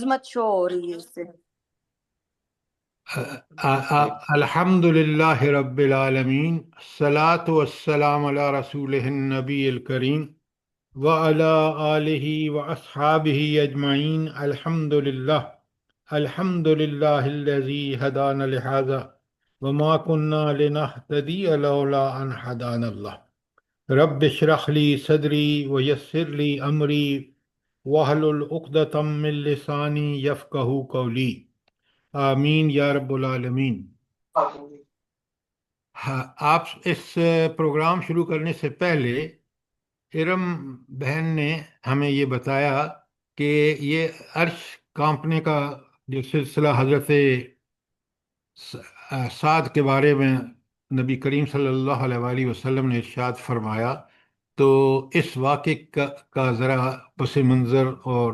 عظمت شو ہو رہی ہے اس سے۔ الحمد للہ رب العالمین، الصلاۃ والسلام علی رسول النبی الکریم وعلی آلہ واصحابہ اجمعین۔ الحمد للہ، الحمد للہ الذی ہدانا لہذا وما كنا لنہتدی لولا ان ہدانا اللہ۔ رب اشرح لی صدری ویسر لی امری واحلل عقدۃ من لسانی یفقہوا قولی۔ آمین یا رب العالمین۔ ہاں، آپ اس پروگرام شروع کرنے سے پہلے ارم بہن نے ہمیں یہ بتایا کہ یہ عرش کانپنے کا جو سلسلہ حضرت سعد کے بارے میں نبی کریم صلی اللہ علیہ وآلہ وسلم نے ارشاد فرمایا، تو اس واقعے کا ذرا پس منظر اور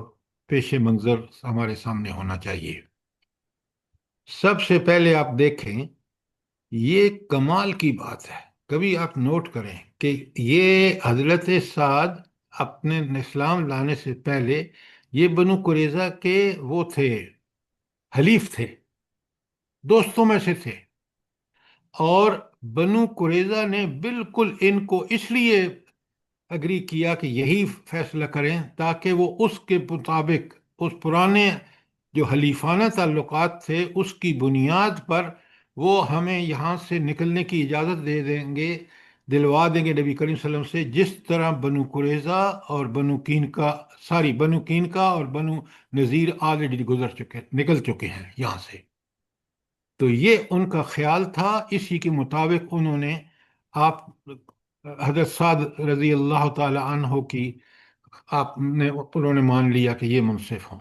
پیش منظر ہمارے سامنے ہونا چاہیے۔ سب سے پہلے آپ دیکھیں، یہ کمال کی بات ہے، کبھی آپ نوٹ کریں کہ یہ حضرت سعد اپنے اسلام لانے سے پہلے یہ بنو قریظہ کے وہ تھے، حلیف تھے، دوستوں میں سے تھے، اور بنو قریظہ نے بالکل ان کو اس لیے اگری کیا کہ یہی فیصلہ کریں تاکہ وہ اس کے مطابق اس پرانے جو حلیفانہ تعلقات تھے اس کی بنیاد پر وہ ہمیں یہاں سے نکلنے کی اجازت دے دیں گے، دلوا دیں گے نبی کریم صلی اللہ علیہ وسلم سے، جس طرح بنو قریظہ اور بنو کینکا اور بنو نذیر آلریڈی گزر چکے، نکل چکے ہیں یہاں سے۔ تو یہ ان کا خیال تھا، اسی کے مطابق انہوں نے آپ حضرت سعد رضی اللہ تعالی عنہ کی انہوں نے مان لیا کہ یہ منصف ہوں۔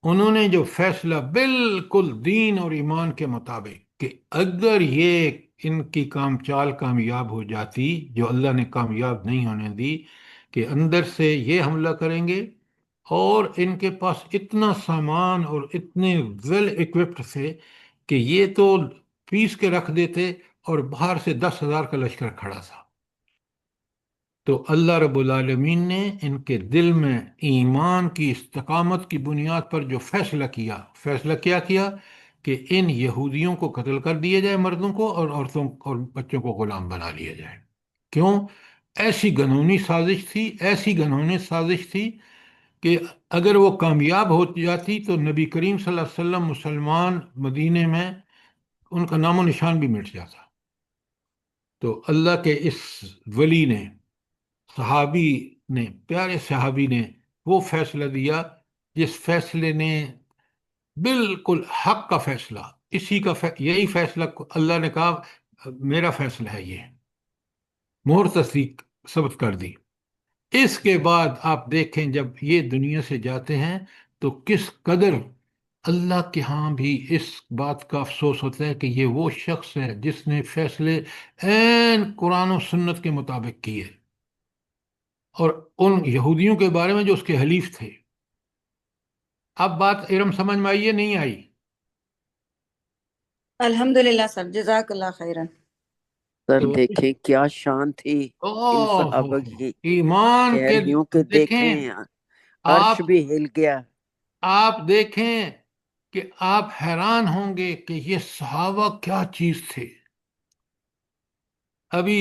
انہوں نے جو فیصلہ بالکل دین اور ایمان کے مطابق کہ اگر یہ ان کی کام چال کامیاب ہو جاتی، جو اللہ نے کامیاب نہیں ہونے دی، کہ اندر سے یہ حملہ کریں گے، اور ان کے پاس اتنا سامان اور اتنے ویل اکوپڈ تھے کہ یہ تو پیس کے رکھ دیتے، اور باہر سے 10,000 کا لشکر کھڑا تھا۔ تو اللہ رب العالمین نے ان کے دل میں ایمان کی استقامت کی بنیاد پر جو فیصلہ کیا کہ ان یہودیوں کو قتل کر دیا جائے، مردوں کو، اور عورتوں اور بچوں کو غلام بنا لیا جائے۔ کیوں؟ ایسی گنہونی سازش تھی کہ اگر وہ کامیاب ہو جاتی تو نبی کریم صلی اللہ علیہ وسلم مسلمان مدینے میں ان کا نام و نشان بھی مٹ جاتا۔ تو اللہ کے اس ولی نے، صحابی نے، پیارے صحابی نے وہ فیصلہ دیا جس فیصلے نے بالکل حق کا فیصلہ، یہی فیصلہ اللہ نے کہا میرا فیصلہ ہے، یہ مہر تصدیق ثبت کر دی۔ اس کے بعد آپ دیکھیں جب یہ دنیا سے جاتے ہیں تو کس قدر اللہ کے ہاں بھی اس بات کا افسوس ہوتا ہے کہ یہ وہ شخص ہے جس نے فیصلے عین قرآن و سنت کے مطابق کیے، اور ان یہودیوں کے بارے میں جو اس کے حلیف تھے۔ اب بات ارم سمجھ میں آئی ہے نہیں آئی؟ الحمدللہ سر، جزاک اللہ خیرن۔ سر تو دیکھیں کیا شان تھی ان صحابہ کی ایمان کہ کے یوں کہ دیکھیں، دیکھیں عرش آپ بھی ہل گیا۔ آپ دیکھیں کہ آپ حیران ہوں گے کہ یہ صحابہ کیا چیز تھے۔ ابھی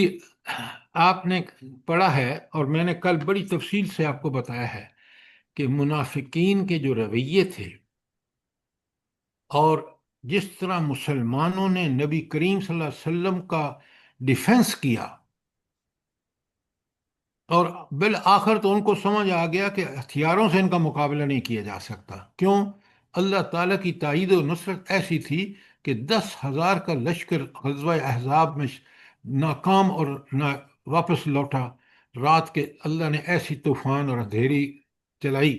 آپ نے پڑھا ہے اور میں نے کل بڑی تفصیل سے آپ کو بتایا ہے کہ منافقین کے جو رویے تھے، اور جس طرح مسلمانوں نے نبی کریم صلی اللہ علیہ وسلم کا ڈیفنس کیا، اور بالآخر تو ان کو سمجھ آ گیا کہ ہتھیاروں سے ان کا مقابلہ نہیں کیا جا سکتا۔ کیوں؟ اللہ تعالیٰ کی تائید و نصرت ایسی تھی کہ 10,000 کا لشکر غزوہ احزاب میں ناکام اور نہ واپس لوٹا۔ رات کے اللہ نے ایسی طوفان اور اندھیری چلائی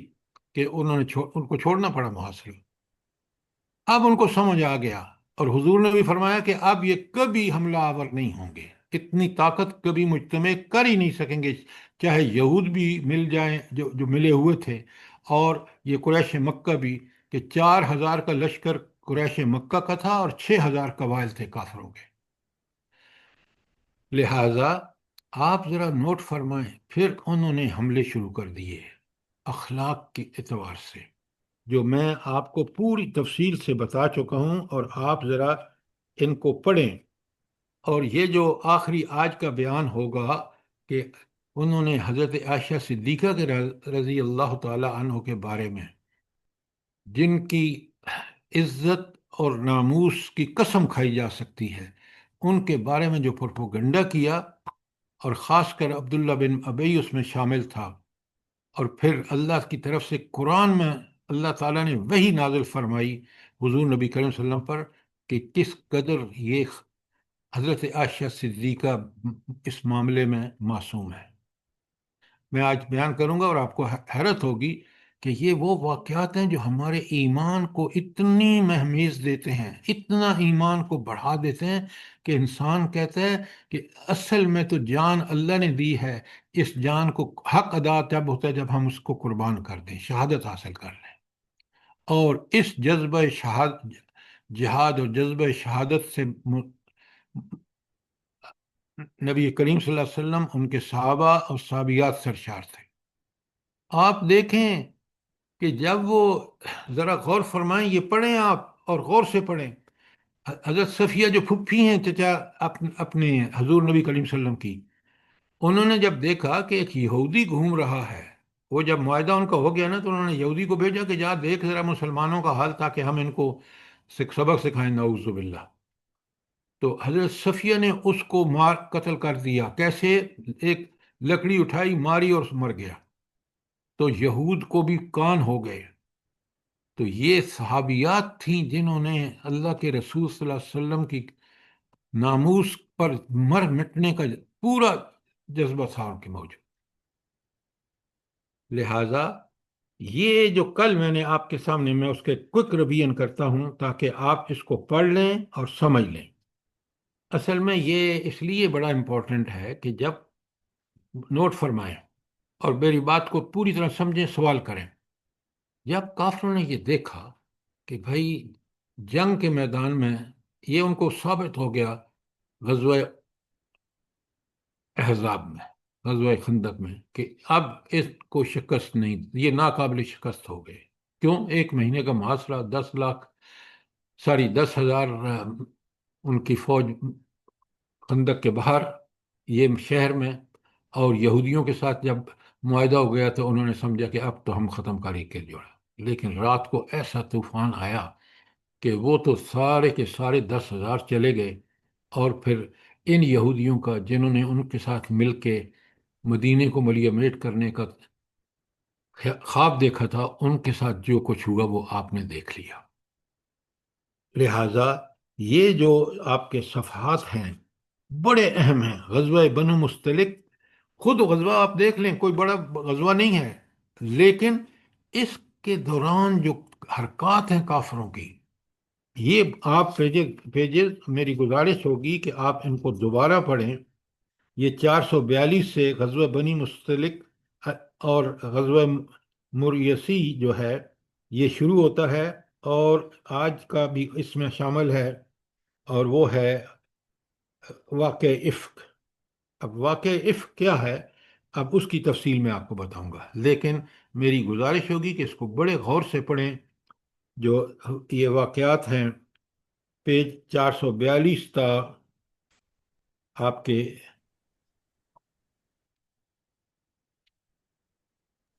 کہ ان کو چھوڑنا پڑا محاصرے۔ اب ان کو سمجھ آ گیا، اور حضور نے بھی فرمایا کہ اب یہ کبھی حملہ آور نہیں ہوں گے، اتنی طاقت کبھی مجتمع کر ہی نہیں سکیں گے، چاہے یہود بھی مل جائیں جو ملے ہوئے تھے، اور یہ قریش مکہ بھی، کہ 4,000 کا لشکر قریش مکہ کا تھا اور 6,000 قبائل تھے کافروں کے۔ لہٰذا آپ ذرا نوٹ فرمائیں، پھر انہوں نے حملے شروع کر دیے اخلاق کے اعتبار سے۔ جو میں آپ کو پوری تفصیل سے بتا چکا ہوں، اور آپ ذرا ان کو پڑھیں۔ اور یہ جو آخری آج کا بیان ہوگا کہ انہوں نے حضرت عائشہ صدیقہ کے رضی اللہ تعالی عنہ کے بارے میں، جن کی عزت اور ناموس کی قسم کھائی جا سکتی ہے، ان کے بارے میں جو پروپیگنڈا کیا، اور خاص کر عبداللہ بن ابی اس میں شامل تھا، اور پھر اللہ کی طرف سے قرآن میں اللہ تعالیٰ نے وہی نازل فرمائی حضور نبی کریم صلی اللہ علیہ وسلم پر کہ کس قدر یہ حضرت عائشہ صدیقہ اس معاملے میں معصوم ہے۔ میں آج بیان کروں گا، اور آپ کو حیرت ہوگی کہ یہ وہ واقعات ہیں جو ہمارے ایمان کو اتنی مہمیز دیتے ہیں، اتنا ایمان کو بڑھا دیتے ہیں کہ انسان کہتا ہے کہ اصل میں تو جان اللہ نے دی ہے، اس جان کو حق ادا تب ہوتا ہے جب ہم اس کو قربان کر دیں، شہادت حاصل کر لیں۔ اور اس جذبہ جہاد اور جذبہ شہادت سے نبی کریم صلی اللہ علیہ وسلم، ان کے صحابہ اور صحابیات سرشار تھے۔ آپ دیکھیں کہ جب وہ، ذرا غور فرمائیں، یہ پڑھیں آپ اور غور سے پڑھیں۔ حضرت صفیہ جو پھپھی ہیں چچا اپنے حضور نبی کریم صلی اللہ علیہ وسلم کی، انہوں نے جب دیکھا کہ ایک یہودی گھوم رہا ہے، وہ جب معاہدہ ان کا ہو گیا نا، تو انہوں نے یہودی کو بھیجا کہ جا دیکھ ذرا مسلمانوں کا حال، تاکہ ہم ان کو سبق سکھائیں، نعوذ باللہ۔ تو حضرت صفیہ نے اس کو مار قتل کر دیا۔ کیسے؟ ایک لکڑی اٹھائی، ماری اور مر گیا۔ تو یہود کو بھی کان ہو گئے۔ تو یہ صحابیات تھیں جنہوں نے اللہ کے رسول صلی اللہ علیہ وسلم کی ناموس پر مر مٹنے کا پورا جذبہ تھا ان کے موجود۔ لہذا یہ جو کل میں نے آپ کے سامنے، میں اس کے کوئک ریویژن کرتا ہوں تاکہ آپ اس کو پڑھ لیں اور سمجھ لیں۔ اصل میں یہ اس لیے بڑا امپورٹنٹ ہے کہ جب نوٹ فرمائیں اور میری بات کو پوری طرح سمجھیں، سوال کریں۔ جب کافروں نے یہ دیکھا کہ بھائی جنگ کے میدان میں یہ ان کو ثابت ہو گیا، غزوہ احزاب میں، غزوہ خندق میں، کہ اب اس کو شکست نہیں، یہ ناقابل شکست ہو گئے۔ کیوں؟ 1 مہینے کا محاصرہ، 10,000 ان کی فوج خندق کے باہر، یہ شہر میں، اور یہودیوں کے ساتھ جب معاہدہ ہو گیا تو انہوں نے سمجھا کہ اب تو ہم ختم کر ہی کے جوڑا۔ لیکن رات کو ایسا طوفان آیا کہ وہ تو سارے کے سارے 10,000 چلے گئے، اور پھر ان یہودیوں کا جنہوں نے ان کے ساتھ مل کے مدینے کو ملیمیٹ کرنے کا خواب دیکھا تھا، ان کے ساتھ جو کچھ ہوا وہ آپ نے دیکھ لیا۔ لہٰذا یہ جو آپ کے صفحات ہیں بڑے اہم ہیں۔ غزوہ بنو مستلق، خود غزوہ آپ دیکھ لیں، کوئی بڑا غزوہ نہیں ہے، لیکن اس کے دوران جو حرکات ہیں کافروں کی، یہ آپ پیجز میری گزارش ہوگی کہ آپ ان کو دوبارہ پڑھیں۔ یہ 442 سے غزوہ بنی مستلق اور غزوہ مریسی جو ہے یہ شروع ہوتا ہے، اور آج کا بھی اس میں شامل ہے، اور وہ ہے واقع افک۔ اب واقع افک کیا ہے، اب اس کی تفصیل میں آپ کو بتاؤں گا، لیکن میری گزارش ہوگی کہ اس کو بڑے غور سے پڑھیں۔ جو یہ واقعات ہیں پیج 442 تا آپ کے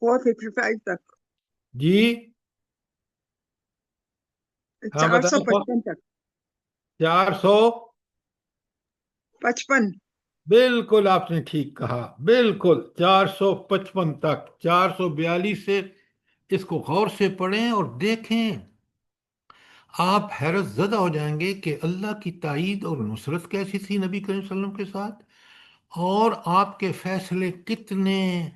455 تک، جی ہاں بتائیں، 455 تک، 455، 55۔ بالکل آپ نے ٹھیک کہا، بالکل 455 تک، 442 سے اس کو غور سے پڑھیں اور دیکھیں، آپ حیرت زدہ ہو جائیں گے کہ اللہ کی تائید اور نصرت کیسی تھی نبی کریم صلی اللہ علیہ وسلم کے ساتھ، اور آپ کے فیصلے کتنے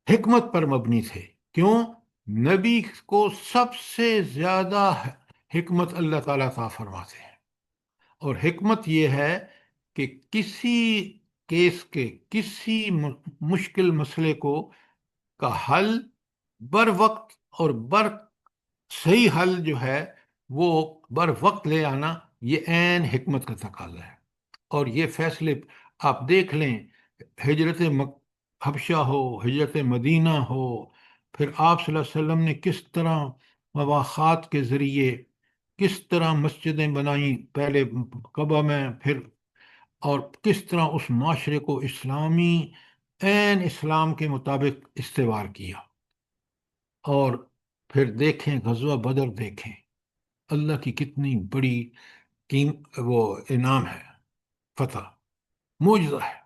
حکمت پر مبنی تھے۔ کیوں؟ نبی کو سب سے زیادہ حکمت اللہ تعالیٰ عطا فرماتے ہیں، اور حکمت یہ ہے کہ کسی کیس کے، کسی مشکل مسئلے کو کا حل بر وقت اور صحیح حل جو ہے وہ بر وقت لے آنا، یہ عین حکمت کا تقاضا ہے۔ اور یہ فیصلے آپ دیکھ لیں، ہجرت حبشہ ہو، ہجرت مدینہ ہو، پھر آپ صلی اللہ علیہ وسلم نے کس طرح مواخات کے ذریعے کس طرح مسجدیں بنائیں، پہلے کعبہ میں، پھر اور کس طرح اس معاشرے کو اسلامی عین اسلام کے مطابق استوار کیا۔ اور پھر دیکھیں غزوہ بدر، دیکھیں اللہ کی کتنی بڑی وہ انعام ہے، فتح، معجزہ ہے۔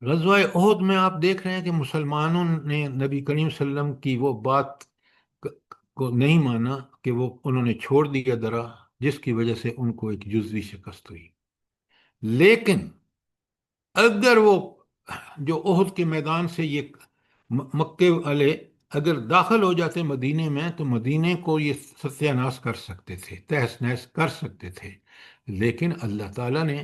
غزوہ احد میں آپ دیکھ رہے ہیں کہ مسلمانوں نے نبی کریم صلی اللہ علیہ وسلم کی وہ بات کو نہیں مانا کہ وہ انہوں نے چھوڑ دیا درا، جس کی وجہ سے ان کو ایک جزوی شکست ہوئی۔ لیکن اگر وہ جو احد کے میدان سے یہ مکے والے اگر داخل ہو جاتے مدینے میں تو مدینے کو یہ ستیہ ناش کر سکتے تھے، تہس نہس کر سکتے تھے، لیکن اللہ تعالیٰ نے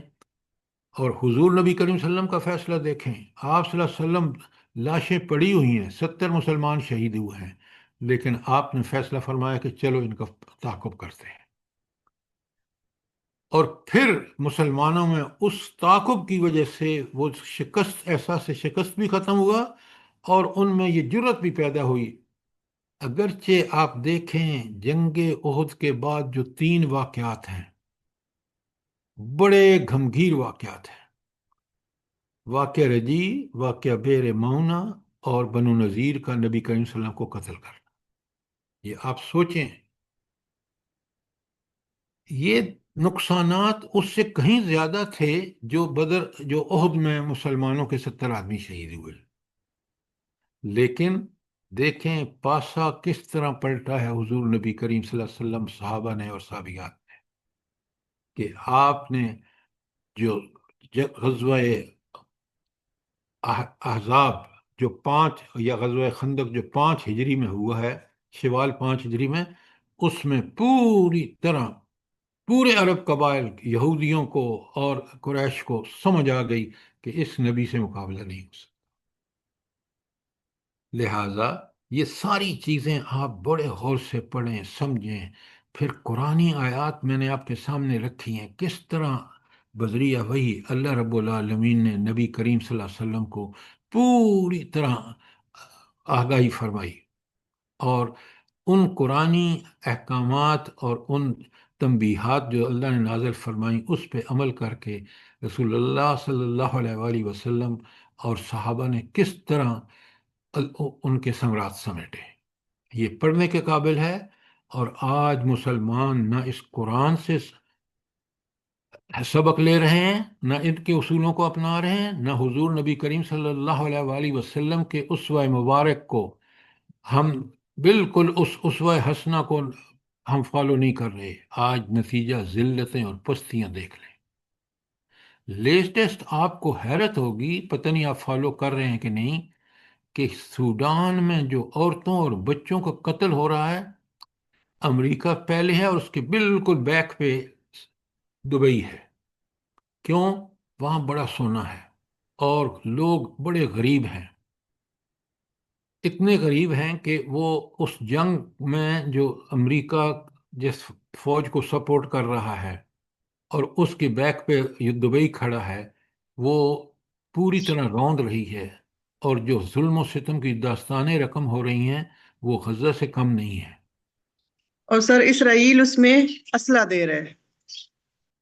اور حضور نبی کریم صلی اللہ علیہ وسلم کا فیصلہ دیکھیں، آپ صلی اللہ علیہ وسلم لاشیں پڑی ہوئی ہیں، 70 مسلمان شہید ہوئے ہیں، لیکن آپ نے فیصلہ فرمایا کہ چلو ان کا تعاقب کرتے ہیں، اور پھر مسلمانوں میں اس تعاقب کی وجہ سے وہ شکست، احساس شکست بھی ختم ہوا، اور ان میں یہ جرت بھی پیدا ہوئی۔ اگرچہ آپ دیکھیں جنگ احد کے بعد جو 3 واقعات ہیں، بڑے گھمگیر واقعات ہیں، واقعہ رجی، واقعہ بئر معونہ، اور بنو نذیر کا نبی کریم صلی اللہ علیہ وسلم کو قتل کرنا۔ یہ آپ سوچیں، یہ نقصانات اس سے کہیں زیادہ تھے جو احد میں مسلمانوں کے 70 آدمی شہید ہوئے۔ لیکن دیکھیں پاسا کس طرح پلٹا ہے حضور نبی کریم صلی اللہ علیہ وسلم، صحابہ نے اور صحابیات نے، کہ آپ نے جو غزوہ احزاب جو 5 یا غزوہ خندق جو 5 ہجری میں ہوا ہے، شوال 5 ہجری میں، اس میں پوری طرح پورے عرب قبائل یہودیوں کو اور قریش کو سمجھ آ گئی کہ اس نبی سے مقابلہ نہیں ہو سکتا۔ لہٰذا یہ ساری چیزیں آپ بڑے غور سے پڑھیں، سمجھیں۔ پھر قرآنی آیات میں نے آپ کے سامنے رکھی ہیں، کس طرح بذریعہ وحی اللہ رب العالمین نے نبی کریم صلی اللہ علیہ وسلم کو پوری طرح آگاہی فرمائی، اور ان قرآنی احکامات اور ان تنبیہات جو اللہ نے نازل فرمائیں اس پہ عمل کر کے رسول اللہ صلی اللہ علیہ وآلہ وسلم اور صحابہ نے کس طرح ان کے ثمرات سمیٹے۔ یہ پڑھنے کے قابل ہے، اور آج مسلمان نہ اس قرآن سے سبق لے رہے ہیں، نہ ان کے اصولوں کو اپنا رہے ہیں، نہ حضور نبی کریم صلی اللہ علیہ وآلہ وسلم کے اسوہ مبارک کو ہم بالکل اس اسوہ حسنہ کو ہم فالو نہیں کر رہے۔ آج نتیجہ ذلتیں اور پستیاں دیکھ لیں۔ لیٹسٹ آپ کو حیرت ہوگی، پتہ نہیں آپ فالو کر رہے ہیں کہ نہیں، کہ سوڈان میں جو عورتوں اور بچوں کا قتل ہو رہا ہے، امریکہ پہلے ہے اور اس کے بالکل بیک پہ دبئی ہے۔ کیوں؟ وہاں بڑا سونا ہے اور لوگ بڑے غریب ہیں، اتنے غریب ہیں کہ وہ اس جنگ میں جو امریکہ جس فوج کو سپورٹ کر رہا ہے اور اس کے بیک پہ یہ دبئی کھڑا ہے، وہ پوری طرح روند رہی ہے، اور جو ظلم و ستم کی داستانیں رقم ہو رہی ہیں وہ غزہ سے کم نہیں ہیں۔ اور سر اسرائیل اس میں اسلحہ دے رہے ہیں۔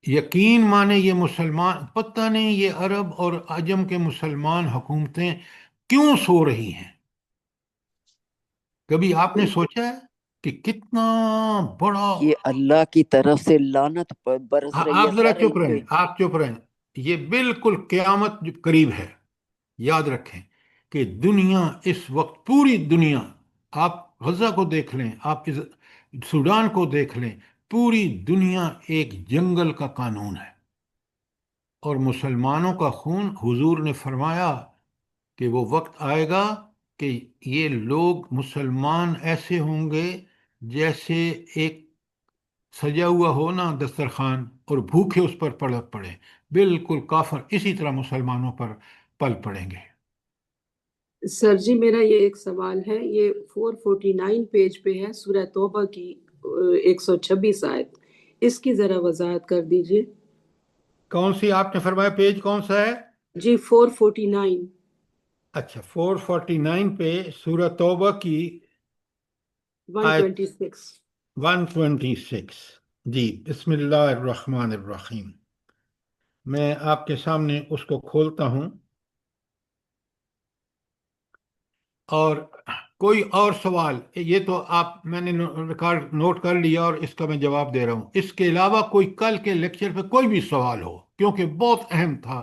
یقین مانے یہ مسلمان، پتہ نہیں یہ عرب اور عجم کے مسلمان حکومتیں کیوں سو رہی ہیں؟ کبھی آپ نے سوچا ہے کہ کتنا بڑا؟ یہ اللہ کی طرف سے لعنت برس رہی ہے آپ ذرا سر چپ ان رہیں، پہ۔ آپ چپ رہیں، یہ بالکل قیامت جو قریب ہے۔ یاد رکھیں کہ دنیا اس وقت، پوری دنیا، آپ غزہ کو دیکھ لیں، آپ سوڈان کو دیکھ لیں، پوری دنیا ایک جنگل کا قانون ہے، اور مسلمانوں کا خون، حضور نے فرمایا کہ وہ وقت آئے گا کہ یہ لوگ مسلمان ایسے ہوں گے جیسے ایک سجا ہوا ہو نا دسترخوان اور بھوکے اس پر پڑے، بالکل کافر اسی طرح مسلمانوں پر پل پڑیں گے۔ سر جی میرا یہ ایک سوال ہے، یہ 449 پیج پہ ہے سورہ توبہ کی 126 آیت، اس کی ذرا وضاحت کر دیجئے۔ کون سی آپ نے فرمایا پیج کون سا ہے؟ جی 449۔ اچھا 449 پہ سورہ توبہ کی آیت 126. 126. جی بسم اللہ الرحمن الرحیم. میں آپ کے سامنے اس کو کھولتا ہوں، اور کوئی اور سوال، یہ تو آپ میں نے ریکارڈ نوٹ کر لیا اور اس کا میں جواب دے رہا ہوں. اس کے علاوہ کوئی کل کے لیکچر پہ کوئی بھی سوال ہو، کیونکہ بہت اہم تھا.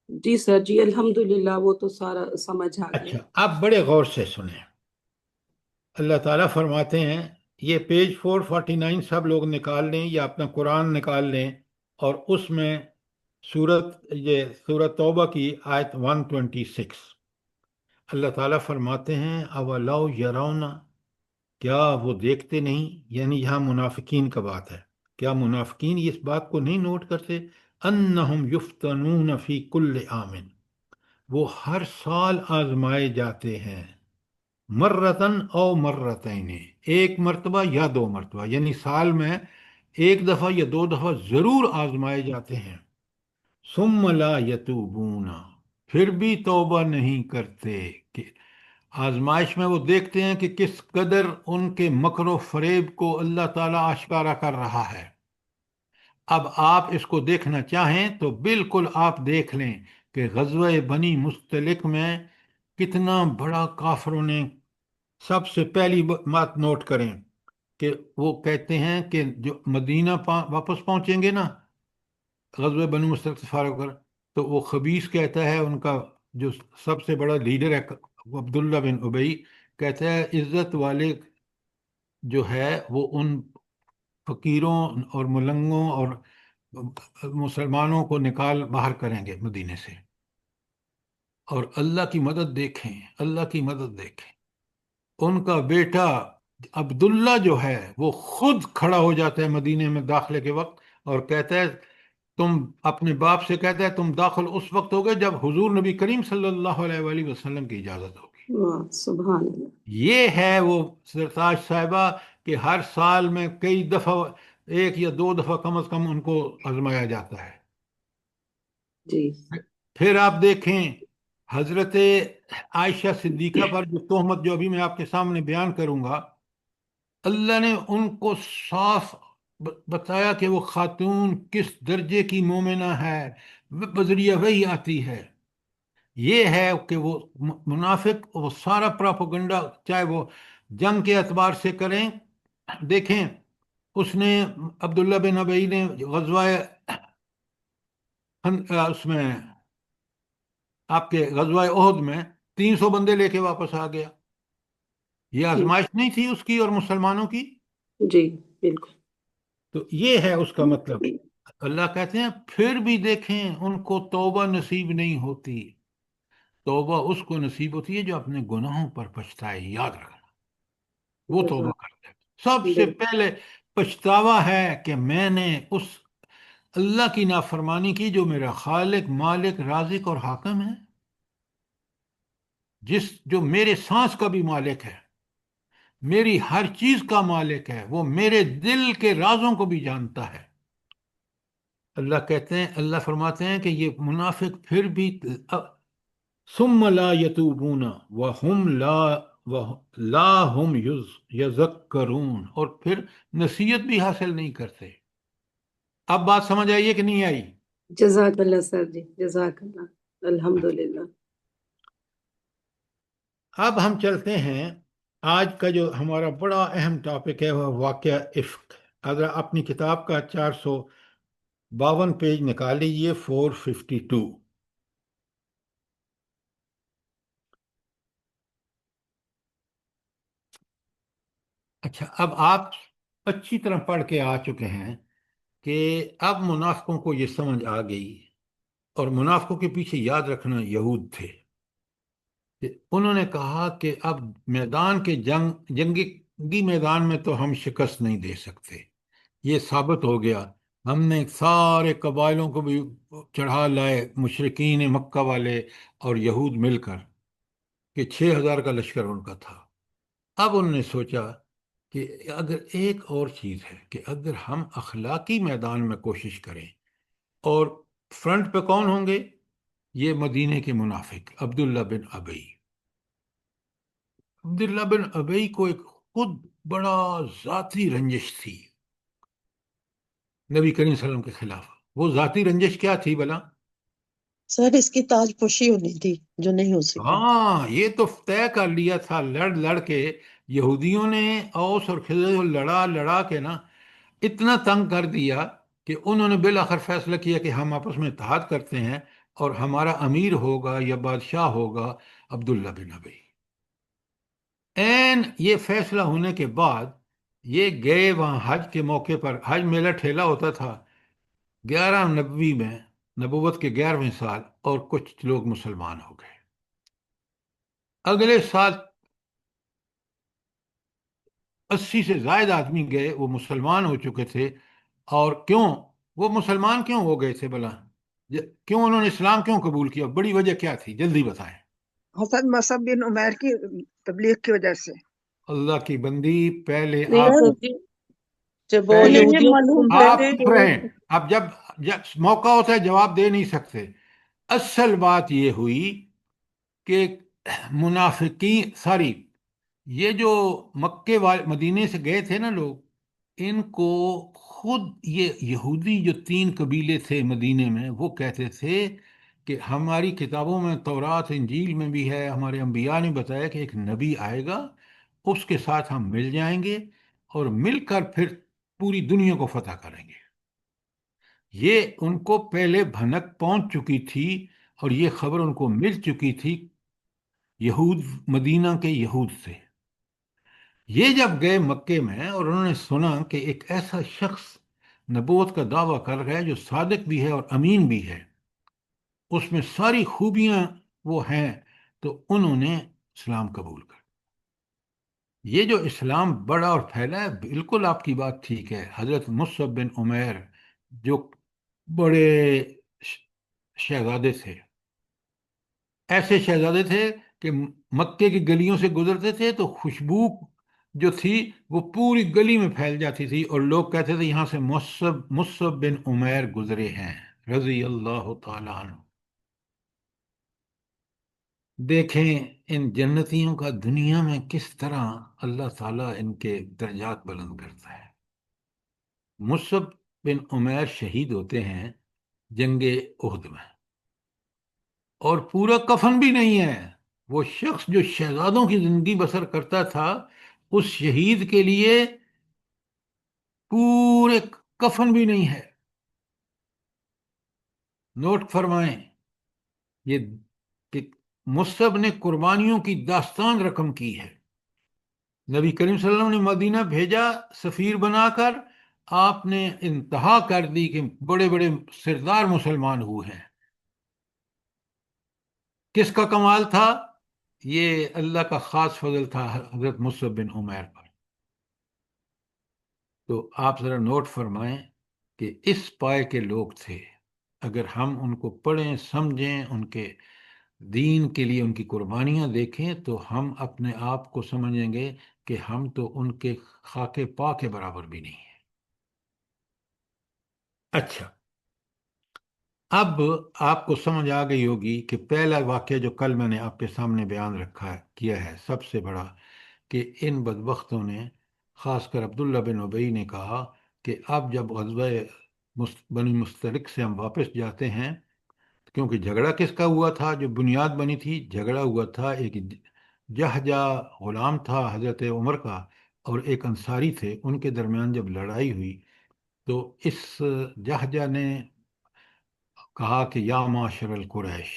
جی سر جی الحمدللہ وہ تو سارا سمجھ آ اچھا گیا. آپ بڑے غور سے سنیں. اللہ تعالیٰ فرماتے ہیں، یہ پیج 449 سب لوگ نکال لیں یا اپنا قرآن نکال لیں، اور اس میں سورت توبہ کی آیت 126. اللہ تعالیٰ فرماتے ہیں اولو یرون، کیا وہ دیکھتے نہیں، یعنی یہاں منافقین کا بات ہے، کیا منافقین اس بات کو نہیں نوٹ کرتے، انہم یفتنون فی کل عام، وہ ہر سال آزمائے جاتے ہیں، مرتن او مرتین، ایک مرتبہ یا دو مرتبہ، یعنی سال میں ایک دفعہ یا دو دفعہ ضرور آزمائے جاتے ہیں. ثم لا یتوبون، پھر بھی توبہ نہیں کرتے. کہ آزمائش میں وہ دیکھتے ہیں کہ کس قدر ان کے مکر و فریب کو اللہ تعالیٰ آشکارا کر رہا ہے. اب آپ اس کو دیکھنا چاہیں تو بالکل آپ دیکھ لیں کہ غزوہ بنی مستلق میں کتنا بڑا کافروں نے، سب سے پہلی بات نوٹ کریں کہ وہ کہتے ہیں کہ جو مدینہ واپس پہنچیں گے نا غزوہ بنو مستلق سے فارغ کر، تو وہ خبیث کہتا ہے، ان کا جو سب سے بڑا لیڈر ہے عبداللہ بن ابی، کہتا ہے عزت والے جو ہے وہ ان فقیروں اور ملنگوں اور مسلمانوں کو نکال باہر کریں گے مدینے سے. اور اللہ کی مدد دیکھیں، اللہ کی مدد دیکھیں. ان کا بیٹا عبداللہ جو ہے وہ خود کھڑا ہو جاتا ہے مدینے میں داخلے کے وقت، اور کہتا ہے، تم اپنے باپ سے کہتا ہے تم داخل اس وقت ہوگے جب حضور نبی کریم صلی اللہ علیہ وآلہ وسلم کی اجازت ہوگی. واہ سبحان اللہ. یہ ہے وہ سرتاج صاحبہ کہ ہر سال میں کئی دفعہ، ایک یا دو دفعہ کم از کم ان کو آزمایا جاتا ہے. جی پھر آپ دیکھیں حضرت عائشہ صدیقہ پر جو تہمت جو ابھی میں آپ کے سامنے بیان کروں گا، اللہ نے ان کو صاف بتایا کہ وہ خاتون کس درجے کی مومنہ ہے، بذریعہ وہی آتی ہے. یہ ہے کہ وہ منافق وہ سارا پراپوگنڈا چاہے وہ جنگ کے اعتبار سے کریں. دیکھیں اس نے عبداللہ بن ابی نے غزوہ اس میں آپ کے غزوہ احد میں 300 بندے لے کے واپس آ گیا. یہ آزمائش نہیں تھی اس کی اور مسلمانوں کی؟ جی بالکل. تو یہ ہے اس کا مطلب. اللہ کہتے ہیں پھر بھی دیکھیں ان کو توبہ نصیب نہیں ہوتی. توبہ اس کو نصیب ہوتی ہے جو اپنے گناہوں پر پچھتائے. یاد رکھنا، وہ توبہ کرتے ہیں. سب سے پہلے پچھتاوا ہے کہ میں نے اس اللہ کی نافرمانی کی جو میرا خالق، مالک، رازق اور حاکم ہے، جو میرے سانس کا بھی مالک ہے، میری ہر چیز کا مالک ہے، وہ میرے دل کے رازوں کو بھی جانتا ہے. اللہ کہتے ہیں، اللہ فرماتے ہیں کہ یہ منافق پھر بھی ثم لا یتوبون وہم لا ہم یذکرون، اور پھر نصیحت بھی حاصل نہیں کرتے. اب بات سمجھ آئیے کہ نہیں آئی؟ جزاک اللہ سر جی جزاک اللہ الحمدللہ. اب ہم چلتے ہیں، آج کا جو ہمارا بڑا اہم ٹاپک ہے وہ واقعہ افک. اگر اپنی کتاب کا 452 پیج نکال لیجیے 452. اچھا اب آپ اچھی طرح پڑھ کے آ چکے ہیں کہ اب منافقوں کو یہ سمجھ آ گئی، اور منافقوں کے پیچھے یاد رکھنا یہود تھے. کہ انہوں نے کہا کہ اب میدان کے جنگی میدان میں تو ہم شکست نہیں دے سکتے. یہ ثابت ہو گیا. ہم نے سارے قبائلوں کو بھی چڑھا لائے، مشرکین مکہ والے اور یہود مل کر، کہ 6,000 کا لشکر ان کا تھا. اب انہوں نے سوچا کہ اگر ایک اور چیز ہے کہ اگر ہم اخلاقی میدان میں کوشش کریں، اور فرنٹ پہ کون ہوں گے؟ یہ مدینے کے منافق عبداللہ بن ابی، عبداللہ بن ابی کو ایک خود بڑا ذاتی رنجش تھی نبی کریم صلی اللہ علیہ وسلم کے خلاف۔ وہ ذاتی رنجش کیا تھی بلا؟ سر اس کی تاج پوشی ہونی تھی جو نہیں ہو سکی۔ ہاں، یہ تو طے کر لیا تھا لڑ لڑ کے۔ یہودیوں نے اوس اور خزرج کو لڑا لڑا کے نا اتنا تنگ کر دیا کہ انہوں نے بالآخر فیصلہ کیا کہ ہم آپس میں اتحاد کرتے ہیں اور ہمارا امیر ہوگا یا بادشاہ ہوگا عبداللہ بن ابی۔ یہ فیصلہ ہونے کے بعد یہ گئے وہاں حج کے موقع پر، حج میلہ ٹھیلا ہوتا تھا 11 میں، نبوت کے 11ویں سال، اور کچھ لوگ مسلمان ہو گئے۔ اگلے سال 80 سے زائد آدمی گئے، وہ مسلمان ہو چکے تھے۔ اور کیوں وہ مسلمان کیوں ہو گئے تھے بلا؟ کیوں انہوں نے اسلام کیوں قبول کیا؟ بڑی وجہ کیا تھی؟ جلدی بتائیں۔ حسن مصعب بن عمیر کی تبلیغ کی وجہ سے۔ اللہ کی بندی، پہلے نہیں آپ سر جی، جب وہ پہلے یہ یہودیوں معلوم کو آپ کرتے چپ رہیں۔ اب جب موقع ہوتا ہے جواب دے نہیں سکتے۔ اصل بات یہ ہوئی کہ منافقین یہ جو مکے والے مدینے سے گئے تھے نا لوگ، ان کو خود یہ یہودی جو 3 قبیلے تھے مدینے میں، وہ کہتے تھے کہ ہماری کتابوں میں، تورات انجیل میں بھی ہے، ہمارے انبیاء نے بتایا کہ ایک نبی آئے گا، اس کے ساتھ ہم مل جائیں گے اور مل کر پھر پوری دنیا کو فتح کریں گے۔ یہ ان کو پہلے بھنک پہنچ چکی تھی اور یہ خبر ان کو مل چکی تھی مدینہ کے یہود سے۔ یہ جب گئے مکے میں اور انہوں نے سنا کہ ایک ایسا شخص نبوت کا دعویٰ کر رہا ہے جو صادق بھی ہے اور امین بھی ہے، اس میں ساری خوبیاں وہ ہیں، تو انہوں نے اسلام قبول کر۔ یہ جو اسلام بڑا اور پھیلا ہے، بالکل آپ کی بات ٹھیک ہے۔ حضرت مصعب بن عمیر جو بڑے شہزادے تھے، ایسے شہزادے تھے کہ مکے کی گلیوں سے گزرتے تھے تو خوشبو جو تھی وہ پوری گلی میں پھیل جاتی تھی، اور لوگ کہتے تھے یہاں سے مصعب بن عمیر گزرے ہیں رضی اللہ تعالیٰ عنہ۔ دیکھیں ان جنتیوں کا دنیا میں کس طرح اللہ تعالیٰ ان کے درجات بلند کرتا ہے۔ مصعب بن عمیر شہید ہوتے ہیں جنگ احد میں، اور پورا کفن بھی نہیں ہے۔ وہ شخص جو شہزادوں کی زندگی بسر کرتا تھا، اس شہید کے لیے پورے کفن بھی نہیں ہے۔ نوٹ فرمائیں یہ کہ مصعب نے قربانیوں کی داستان رقم کی ہے۔ نبی کریم صلی اللہ علیہ وسلم نے مدینہ بھیجا سفیر بنا کر، آپ نے انتہا کر دی کہ بڑے بڑے سردار مسلمان ہوئے ہیں۔ کس کا کمال تھا؟ یہ اللہ کا خاص فضل تھا حضرت مصعب بن عمیر پر۔ تو آپ ذرا نوٹ فرمائیں کہ اس پائے کے لوگ تھے۔ اگر ہم ان کو پڑھیں، سمجھیں، ان کے دین کے لیے ان کی قربانیاں دیکھیں، تو ہم اپنے آپ کو سمجھیں گے کہ ہم تو ان کے خاک پا کے برابر بھی نہیں ہیں۔ اچھا، اب آپ کو سمجھ آ گئی ہوگی کہ پہلا واقعہ جو کل میں نے آپ کے سامنے بیان کیا ہے، سب سے بڑا، کہ ان بدبختوں نے، خاص کر عبداللہ بن ابی نے کہا کہ اب جب غزوہ بنی مستلق سے ہم واپس جاتے ہیں، کیونکہ جھگڑا کس کا ہوا تھا؟ جو بنیاد بنی تھی، جھگڑا ہوا تھا ایک جہجہ غلام تھا حضرت عمر کا، اور ایک انصاری تھے، ان کے درمیان جب لڑائی ہوئی تو اس جہجہ نے کہا کہ یا معاشر القریش،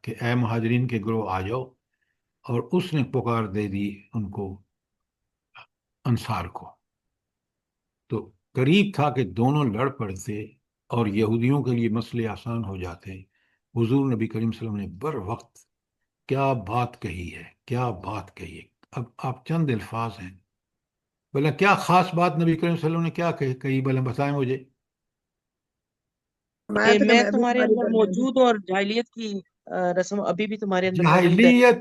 کہ اے مہاجرین کے گروہ آ جاؤ، اور اس نے پکار دے دی ان کو، انصار کو۔ تو قریب تھا کہ دونوں لڑ پڑتے اور یہودیوں کے لیے مسئلے آسان ہو جاتے۔ حضور نبی کریم صلی اللہ علیہ وسلم نے بر وقت کیا بات کہی ہے، کیا بات کہی ہے۔ اب آپ چند الفاظ ہیں، بھلا کیا خاص بات نبی کریم صلی اللہ علیہ وسلم نے کیا کہی؟ بھلا بتائیں مجھے۔ فرمایا تھا کہ میں میں بھی تمہارے تمہاری اندر طرح ہوں۔ موجود اور جاہلیت کی رسم ابھی بھی تمہارے اندر موجود ہے۔ جاہلیت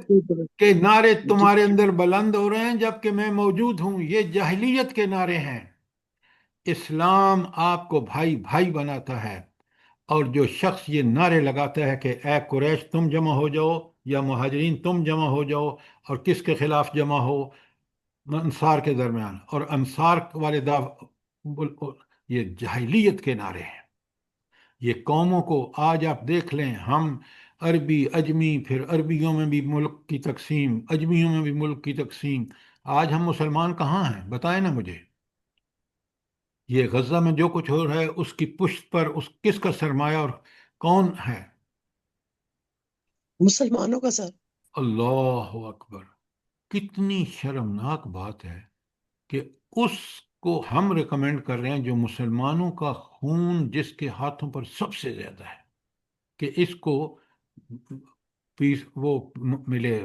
کے نعرے جی تمہارے اندر بلند ہو رہے ہیں جبکہ میں موجود ہوں، یہ جاہلیت کے نعرے ہیں۔ اسلام آپ کو بھائی بھائی بناتا ہے اور جو شخص یہ نعرے لگاتا ہے کہ اے قریش تم جمع ہو جاؤ یا مہاجرین تم جمع ہو جاؤ، اور کس کے خلاف جمع ہو؟ انصار کے درمیان، اور انصار والے یہ جاہلیت کے نعرے ہیں۔ یہ قوموں کو آج آپ دیکھ لیں، ہم عربی اجمی، پھر عربیوں میں بھی ملک کی تقسیم، اجمیوں میں بھی ملک کی تقسیم۔ آج ہم مسلمان کہاں ہیں؟ بتائیں نا مجھے۔ یہ غزہ میں جو کچھ ہو رہا ہے اس کی پشت پر کس کا سرمایہ اور کون ہے؟ مسلمانوں کا سر۔ اللہ اکبر! کتنی شرمناک بات ہے کہ اس کو ہم ریکمینڈ کر رہے ہیں جو مسلمانوں کا خون جس کے ہاتھوں پر سب سے زیادہ ہے، کہ اس کو وہ ملے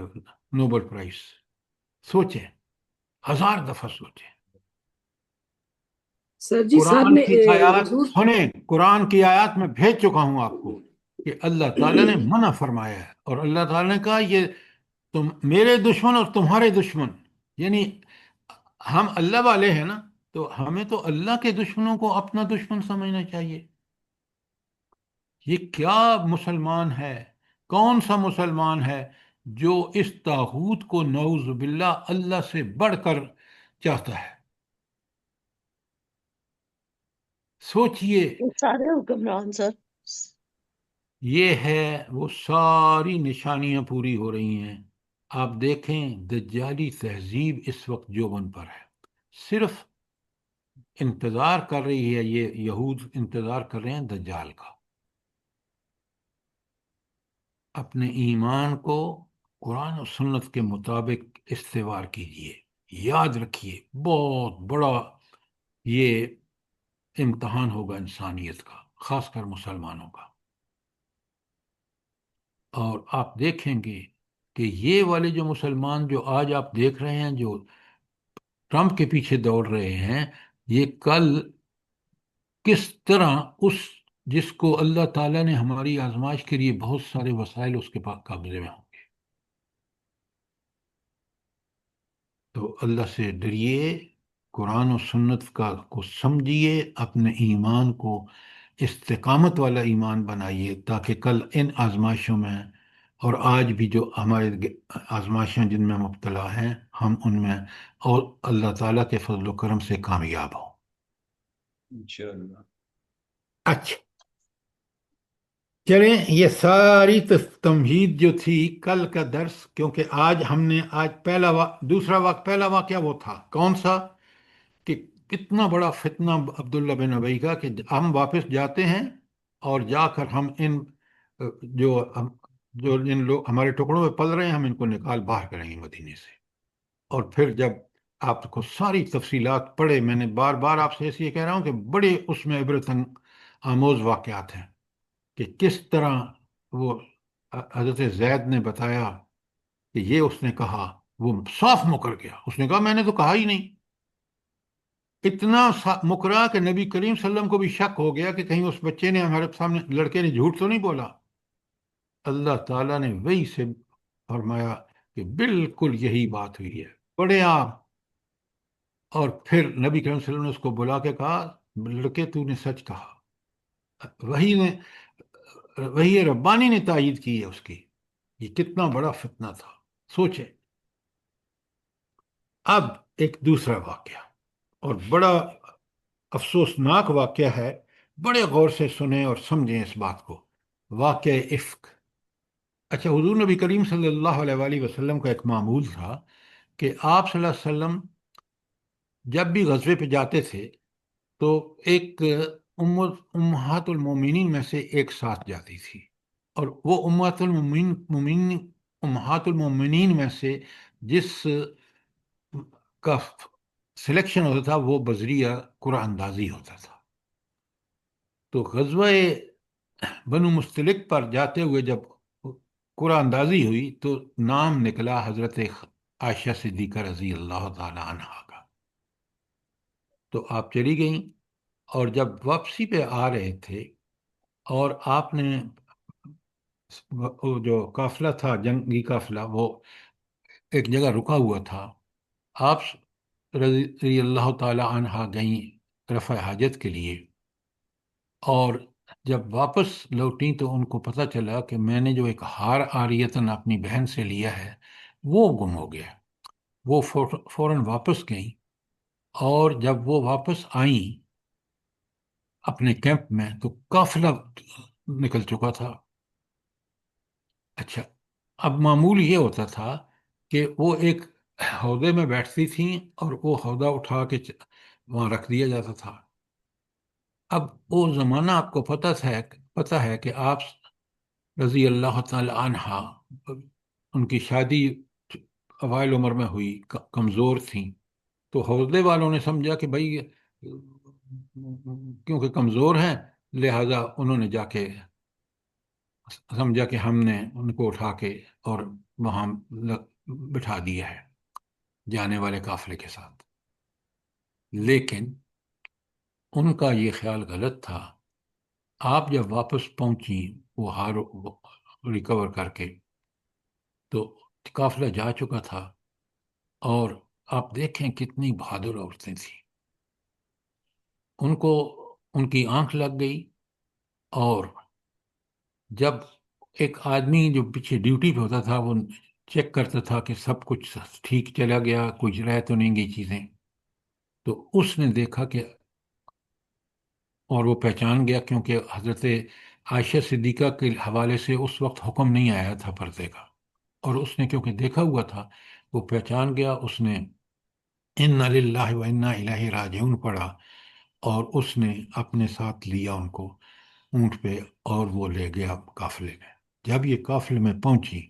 نوبل پرائز۔ سوچیں، 1000 دفعہ سوچیں۔ سر جی صاحب قرآن نے کی آیات حضور سنیں، قرآن کی آیات میں بھیج چکا ہوں آپ کو کہ اللہ تعالیٰ نے منع فرمایا ہے، اور اللہ تعالیٰ نے کہا یہ تم میرے دشمن اور تمہارے دشمن، یعنی ہم اللہ والے ہیں نا، تو ہمیں تو اللہ کے دشمنوں کو اپنا دشمن سمجھنا چاہیے۔ یہ کیا مسلمان ہے؟ کون سا مسلمان ہے جو اس طاغوت کو نعوذ باللہ اللہ سے بڑھ کر چاہتا ہے؟ سوچئے۔ سارے حکمران سر۔ یہ ہے وہ ساری نشانیاں پوری ہو رہی ہیں۔ آپ دیکھیں دجالی تہذیب اس وقت جوبن پر ہے، صرف انتظار کر رہی ہے، یہ یہود انتظار کر رہے ہیں دجال کا۔ اپنے ایمان کو قرآن و سنت کے مطابق استوار کیجئے۔ یاد رکھیے بہت بڑا یہ امتحان ہوگا انسانیت کا، خاص کر مسلمانوں کا۔ اور آپ دیکھیں گے کہ یہ والے جو مسلمان جو آج آپ دیکھ رہے ہیں جو ٹرمپ کے پیچھے دوڑ رہے ہیں، یہ کل کس طرح جس کو اللہ تعالیٰ نے ہماری آزمائش کے لیے بہت سارے وسائل اس کے پاس قبضے میں ہوں گے۔ تو اللہ سے ڈریے، قرآن و سنت کو سمجھیے، اپنے ایمان کو استقامت والا ایمان بنائیے، تاکہ کل ان آزمائشوں میں اور آج بھی جو ہمارے آزمائشیں جن میں مبتلا ہیں، ہم ان میں اور اللہ تعالیٰ کے فضل و کرم سے کامیاب ہوں انشاءاللہ۔ اچھا چلیں، یہ ساری تمہید جو تھی کل کا درس، کیونکہ آج ہم نے پہلا واقعہ وہ تھا کون سا کہ کتنا بڑا فتنہ عبداللہ بن ابی کا، کہ ہم واپس جاتے ہیں اور جا کر ہم جو ان لوگ ہمارے ٹکڑوں میں پل رہے ہیں، ہم ان کو نکال باہر کریں گے مدینے سے۔ اور پھر جب آپ کو ساری تفصیلات پڑھے، میں نے بار بار آپ سے اس لیے کہہ رہا ہوں کہ بڑے اس میں عبرت آموز واقعات ہیں، کہ کس طرح وہ حضرت زید نے بتایا کہ یہ اس نے کہا، وہ صاف مکر گیا، اس نے کہا میں نے تو کہا ہی نہیں۔ اتنا مکرا کہ نبی کریم صلی اللہ علیہ وسلم کو بھی شک ہو گیا کہ کہیں اس بچے نے ہمارے سامنے لڑکے نے جھوٹ تو نہیں بولا۔ اللہ تعالیٰ نے وہی سے فرمایا کہ بالکل یہی بات ہوئی ہے، پڑھے آپ۔ اور پھر نبی کریم صلی اللہ علیہ وسلم نے اس کو بلا کے کہا لڑکے تو نے سچ کہا، وہی ربانی نے تائید کی ہے اس کی۔ یہ کتنا بڑا فتنہ تھا، سوچیں۔ اب ایک دوسرا واقعہ، اور بڑا افسوسناک واقعہ ہے، بڑے غور سے سنیں اور سمجھیں اس بات کو، واقعہ افک۔ اچھا، حضور نبی کریم صلی اللہ علیہ وآلہ وسلم کا ایک معمول تھا کہ آپ صلی اللہ علیہ وسلم جب بھی غزوے پہ جاتے تھے تو ایک امہات المومنین میں سے ایک ساتھ جاتی تھی، اور وہ امہات المومنین میں سے جس کا سلیکشن ہوتا تھا وہ بذریعہ قرآن اندازی ہوتا تھا۔ تو غزوہ بنو مستلق پر جاتے ہوئے جب قرآن اندازی ہوئی تو نام نکلا حضرت عائشہ صدیقہ رضی اللہ تعالی عنہ کا۔ تو آپ چلی گئیں، اور جب واپسی پہ آ رہے تھے اور آپ نے جو قافلہ تھا، جنگی قافلہ، وہ ایک جگہ رکا ہوا تھا، آپ رضی اللہ تعالی عنہ گئیں رفع حاجت کے لیے، اور جب واپس لوٹیں تو ان کو پتہ چلا کہ میں نے جو ایک ہار عاریتاً اپنی بہن سے لیا ہے وہ گم ہو گیا۔ وہ فوراً واپس گئیں، اور جب وہ واپس آئیں اپنے کیمپ میں تو قافلہ نکل چکا تھا۔ اچھا، اب معمول یہ ہوتا تھا کہ وہ ایک ہودے میں بیٹھتی تھیں اور وہ ہودہ اٹھا کے وہاں رکھ دیا جاتا تھا۔ اب وہ زمانہ آپ کو پتہ ہے کہ آپ رضی اللہ تعالی عنہا، ان کی شادی اوائل عمر میں ہوئی، کمزور تھیں، تو حوضے والوں نے سمجھا کہ بھائی کیونکہ کمزور ہیں لہذا انہوں نے جا کے سمجھا کہ ہم نے ان کو اٹھا کے اور وہاں بٹھا دیا ہے جانے والے قافلے کے ساتھ۔ لیکن ان کا یہ خیال غلط تھا۔ آپ جب واپس پہنچی وہ ہار ریکور کر کے، تو قافلہ جا چکا تھا، اور آپ دیکھیں کتنی بہادر عورتیں تھیں۔ ان کو ان کی آنکھ لگ گئی، اور جب ایک آدمی جو پیچھے ڈیوٹی پہ ہوتا تھا وہ چیک کرتا تھا کہ سب کچھ ٹھیک چلا گیا، کچھ رہ تو نہیں گئی چیزیں، تو اس نے دیکھا کہ، اور وہ پہچان گیا کیونکہ حضرت عائشہ صدیقہ کے حوالے سے اس وقت حکم نہیں آیا تھا پردے کا، اور اس نے کیونکہ دیکھا ہوا تھا وہ پہچان گیا۔ اس نے انا للہ و انا الیہ راجعون پڑھا، اور اس نے اپنے ساتھ لیا ان کو اونٹ پہ، اور وہ لے گیا قافلے میں۔ جب یہ قافلے میں پہنچی،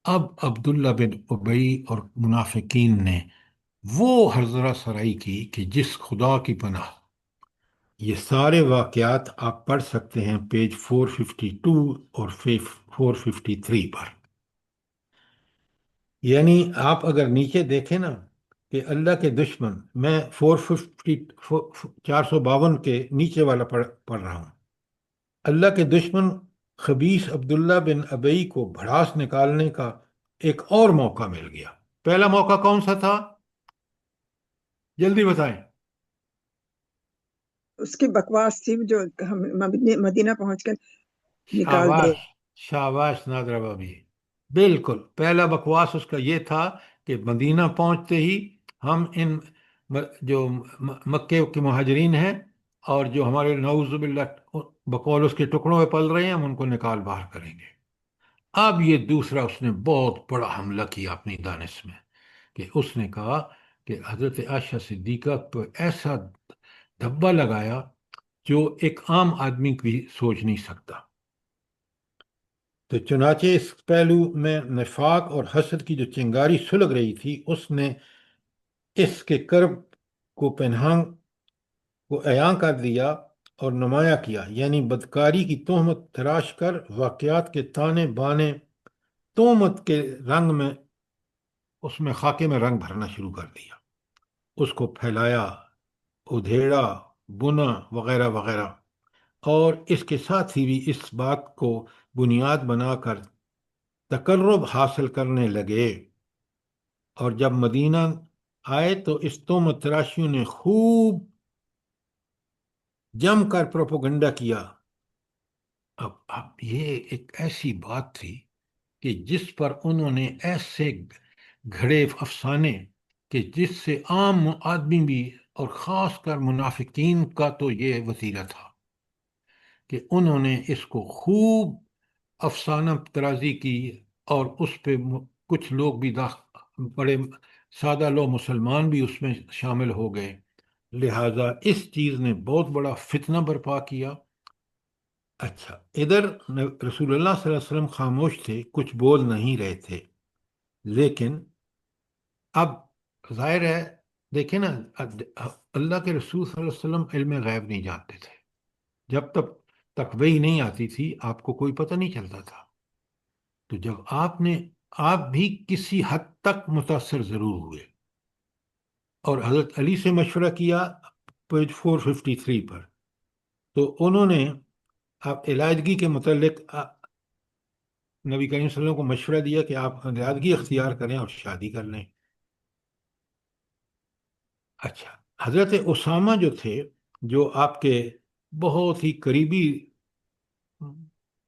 اب عبداللہ بن ابی اور منافقین نے وہ حرزرہ سرائی کی کہ جس خدا کی پناہ۔ یہ سارے واقعات آپ پڑھ سکتے ہیں پیج 452 اور 453 پر۔ یعنی آپ اگر نیچے دیکھیں نا کہ اللہ کے دشمن، میں 452 کے نیچے والا پڑھ رہا ہوں، اللہ کے دشمن خبیث عبداللہ بن ابی کو بھڑاس نکالنے کا ایک اور موقع مل گیا۔ پہلا موقع کون سا تھا؟ جلدی بتائیں۔ اس کی بکواس تھی جو ہم مدینہ پہنچ کر نکال دے۔ شاباش، شاباش نادرہ بابی، بالکل پہلا بکواس اس کا یہ تھا کہ مدینہ پہنچتے ہی ہم ان جو مکے کے مہاجرین ہیں اور جو ہمارے نعوذ باللہ بقول اس کے ٹکڑوں پہ پل رہے ہیں، ہم ان کو نکال باہر کریں گے۔ اب یہ دوسرا اس نے بہت بڑا حملہ کیا اپنی دانش میں، کہ اس نے کہا کہ حضرت عائشہ صدیقہ پہ ایسا دھبا لگایا جو ایک عام آدمی بھی سوچ نہیں سکتا۔ تو چنانچہ اس پہلو میں نفاق اور حسد کی جو چنگاری سلگ رہی تھی، اس نے اس کے کرب کو پنہان کو عیاں کر دیا اور نمایاں کیا، یعنی بدکاری کی تہمت تراش کر واقعات کے تانے بانے تہمت کے رنگ میں، اس میں خاکے میں رنگ بھرنا شروع کر دیا، اس کو پھیلایا، ادھیڑا، بنا وغیرہ وغیرہ، اور اس کے ساتھ ہی بھی اس بات کو بنیاد بنا کر تقرب حاصل کرنے لگے۔ اور جب مدینہ آئے تو اس تہمت تراشیوں نے خوب جم کر پروپیگنڈا کیا۔ اب یہ ایک ایسی بات تھی کہ جس پر انہوں نے ایسے گھڑے افسانے کہ جس سے عام آدمی بھی، اور خاص کر منافقین کا تو یہ وسیلہ تھا کہ انہوں نے اس کو خوب افسانہ ترازی کی، اور اس پہ کچھ لوگ بھی بڑے سادہ لوگ مسلمان بھی اس میں شامل ہو گئے، لہٰذا اس چیز نے بہت بڑا فتنہ برپا کیا۔ اچھا، ادھر رسول اللہ صلی اللہ علیہ وسلم خاموش تھے، کچھ بول نہیں رہے تھے، لیکن اب ظاہر ہے، دیکھیں نا، اللہ کے رسول صلی اللہ علیہ وسلم علم غیب نہیں جانتے تھے۔ جب تک وحی نہیں آتی تھی آپ کو کوئی پتہ نہیں چلتا تھا۔ تو جب آپ بھی کسی حد تک متاثر ضرور ہوئے، اور حضرت علی سے مشورہ کیا پیج 453 پر، تو انہوں نے آپ علیحدگی کے متعلق نبی کریم صلی اللہ علیہ وسلم کو مشورہ دیا کہ آپ علیحدگی اختیار کریں اور شادی کر لیں۔ اچھا، حضرت اسامہ جو تھے، جو آپ کے بہت ہی قریبی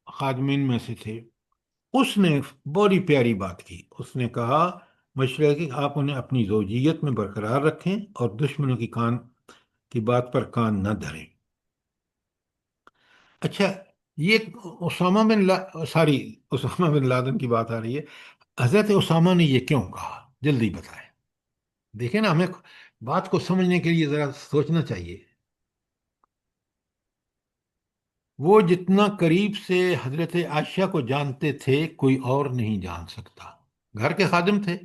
خادمین میں سے تھے، اس نے بڑی پیاری بات کی. اس نے کہا مشورہ کہ آپ انہیں اپنی زوجیت میں برقرار رکھیں اور دشمنوں کی بات پر کان نہ دھریں. اچھا، یہ اسامہ بن لادن کی بات آ رہی ہے. حضرت اسامہ نے یہ کیوں کہا؟ جلدی بتائیں. دیکھیں نا، ہمیں بات کو سمجھنے کے لیے ذرا سوچنا چاہیے. وہ جتنا قریب سے حضرت عائشہ کو جانتے تھے کوئی اور نہیں جان سکتا. گھر کے خادم تھے،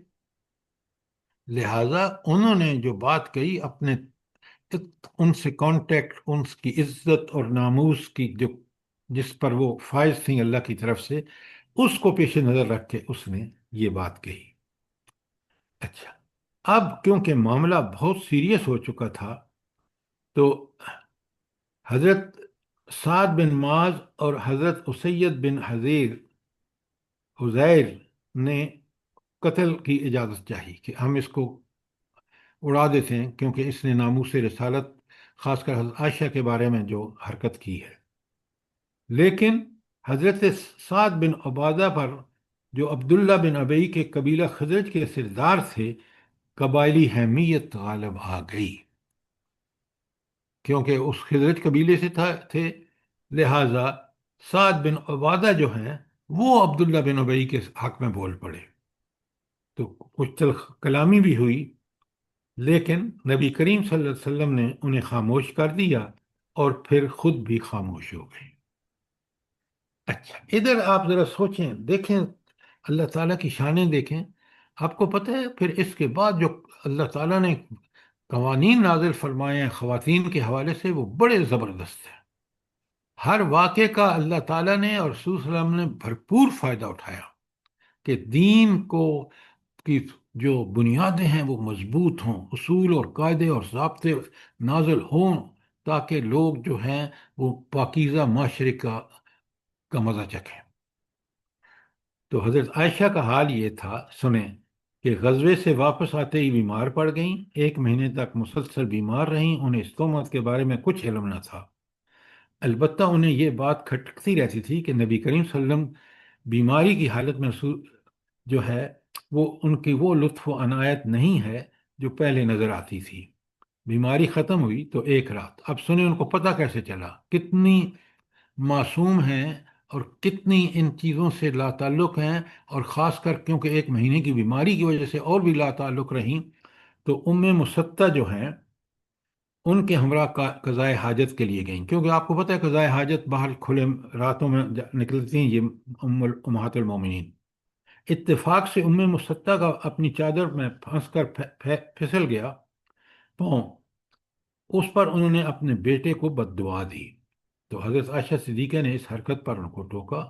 لہذا انہوں نے جو بات کہی اپنے ان سے کانٹیکٹ، ان کی عزت اور ناموس کی جس پر وہ فائز تھیں اللہ کی طرف سے، اس کو پیش نظر رکھ کے اس نے یہ بات کہی. اچھا، اب کیونکہ معاملہ بہت سیریس ہو چکا تھا تو حضرت سعد بن معاذ اور حضرت اسید بن حذیر نے قتل کی اجازت چاہی کہ ہم اس کو اڑا دیتے ہیں، کیونکہ اس نے ناموس رسالت خاص کر حضرت عائشہ کے بارے میں جو حرکت کی ہے. لیکن حضرت سعد بن عبادہ پر، جو عبداللہ بن ابی کے قبیلہ خزرج کے سردار تھے، قبائلی حمیت غالب آ گئی، کیونکہ اس خزرج قبیلے سے تھے. لہٰذا سعد بن عبادہ جو ہیں وہ عبداللہ بن ابی کے حق میں بول پڑے. تو کچھ تلخ کلامی بھی ہوئی، لیکن نبی کریم صلی اللہ علیہ وسلم نے انہیں خاموش کر دیا اور پھر خود بھی خاموش ہو گئے. اچھا، ادھر آپ ذرا سوچیں، دیکھیں اللہ تعالیٰ کی شانیں دیکھیں. آپ کو پتہ ہے پھر اس کے بعد جو اللہ تعالیٰ نے قوانین نازل فرمائے ہیں خواتین کے حوالے سے، وہ بڑے زبردست ہیں. ہر واقعے کا اللہ تعالیٰ نے اور رسول صلی اللہ علیہ وسلم نے بھرپور فائدہ اٹھایا کہ دین کی جو بنیادیں ہیں وہ مضبوط ہوں، اصول اور قاعدے اور ضابطے نازل ہوں، تاکہ لوگ جو ہیں وہ پاکیزہ معاشرے کا مزہ چکھیں. تو حضرت عائشہ کا حال یہ تھا، سنیں، کہ غزوے سے واپس آتے ہی بیمار پڑ گئیں. 1 مہینے تک مسلسل بیمار رہیں. انہیں اس تہمت کے بارے میں کچھ علم نہ تھا، البتہ انہیں یہ بات کھٹکتی رہتی تھی کہ نبی کریم صلی اللہ علیہ وسلم بیماری کی حالت میں جو ہے وہ ان کی وہ لطف و عنایت نہیں ہے جو پہلے نظر آتی تھی. بیماری ختم ہوئی تو ایک رات، اب سنیں ان کو پتہ کیسے چلا، کتنی معصوم ہیں اور کتنی ان چیزوں سے لا تعلق ہیں، اور خاص کر کیونکہ 1 مہینے کی بیماری کی وجہ سے اور بھی لا تعلق رہیں. تو مصطح جو ہیں ان کے ہمراہ قضائے حاجت کے لیے گئیں، کیونکہ آپ کو پتہ ہے قضائے حاجت باہر کھلے راتوں میں نکلتی ہیں یہ امہات المومنین. اتفاق سے مصطح کا اپنی چادر میں پھنس کر پھسل گیا پاؤں. اس پر انہوں نے اپنے بیٹے کو بد دعا دی. تو حضرت عائشہ صدیقہ نے اس حرکت پر ان کو ٹوکا،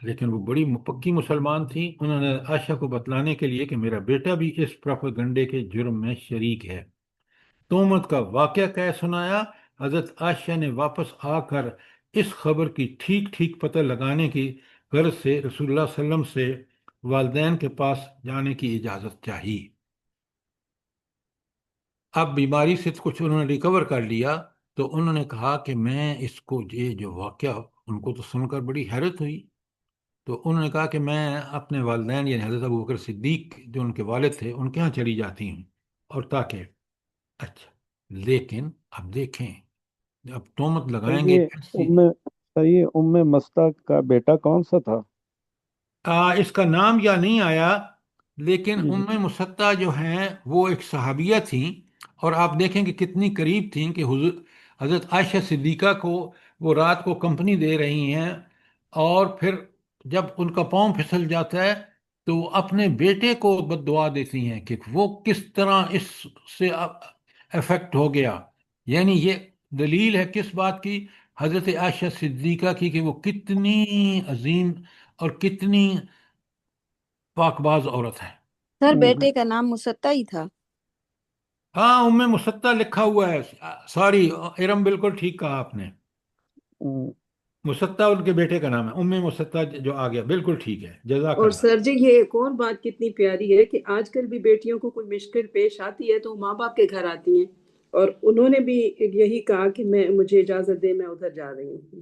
لیکن وہ بڑی پکی مسلمان تھی. انہوں نے عائشہ کو بتلانے کے لیے کہ میرا بیٹا بھی اس پروپیگنڈے کے جرم میں شریک ہے، تہمت کا واقعہ کہہ سنایا. حضرت عائشہ نے واپس آ کر اس خبر کی ٹھیک پتہ لگانے کی غرض سے رسول اللہ صلی اللہ علیہ وسلم سے والدین کے پاس جانے کی اجازت چاہی. اب بیماری سے کچھ انہوں نے ریکور کر لیا، تو انہوں نے کہا کہ میں اس کو یہ جو واقعہ، ان کو تو سن کر بڑی حیرت ہوئی. تو انہوں نے کہا کہ میں اپنے والدین یعنی حضرت ابوبکر صدیق جو ان کے والد تھے ان کے یہاں چلی جاتی ہوں، اور تاکہ اچھا. لیکن اب دیکھیں، اب تہمت لگائیں گے ام مستہ کا بیٹا کون سا تھا؟ اس کا نام یا نہیں آیا، لیکن مصطح جو ہیں وہ ایک صحابیہ تھیں، اور آپ دیکھیں کہ کتنی قریب تھیں کہ حضرت عائشہ صدیقہ کو وہ رات کو کمپنی دے رہی ہیں، اور پھر جب ان کا پاؤں پھسل جاتا ہے تو وہ اپنے بیٹے کو بد دعا دیتی ہیں کہ وہ کس طرح اس سے افیکٹ ہو گیا. یعنی یہ دلیل ہے کس بات کی؟ حضرت عائشہ صدیقہ کی، کہ وہ کتنی عظیم اور کتنی پاک باز عورت ہے. سر بیٹے کا نام مصطح ہی تھا؟ ہاں، مصطح لکھا ہوا ہے. سوری ارم، بالکل ٹھیک کہا آپ نے، مصطح ان کے بیٹے کا نام ہے. مصطح جو آ گیا بالکل ٹھیک ہے، جزاک اور اللہ. سر جی یہ ایک اور بات کتنی پیاری ہے کہ آج کل بھی بیٹیوں کو کوئی مشکل پیش آتی ہے تو ماں باپ کے گھر آتی ہیں، اور انہوں نے بھی یہی کہا کہ مجھے اجازت دے، میں ادھر جا رہی ہوں.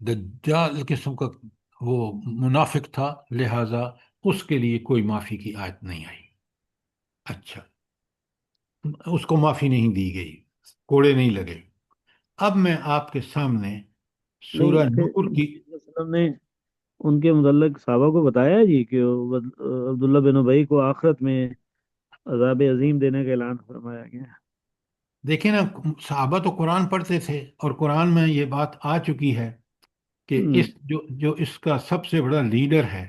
دجال قسم کا وہ منافق تھا، لہذا اس کے لیے کوئی معافی کی آیت نہیں آئی۔ اچھا، اس کو معافی نہیں دی گئی، کوڑے نہیں لگے۔ اب میں آپ کے سامنے نہیں سورہ پھر نور کی نبی صلی اللہ علیہ وسلم نے ان کے متعلق صحابہ کو بتایا ہے جی کہ عبداللہ بن ابی کو آخرت میں عذاب عظیم دینے کا اعلان فرمایا گیا ہے۔ دیکھیں نا، صحابہ تو قرآن پڑھتے تھے، اور قرآن میں یہ بات آ چکی ہے کہ ہم، جو اس کا سب سے بڑا لیڈر ہے،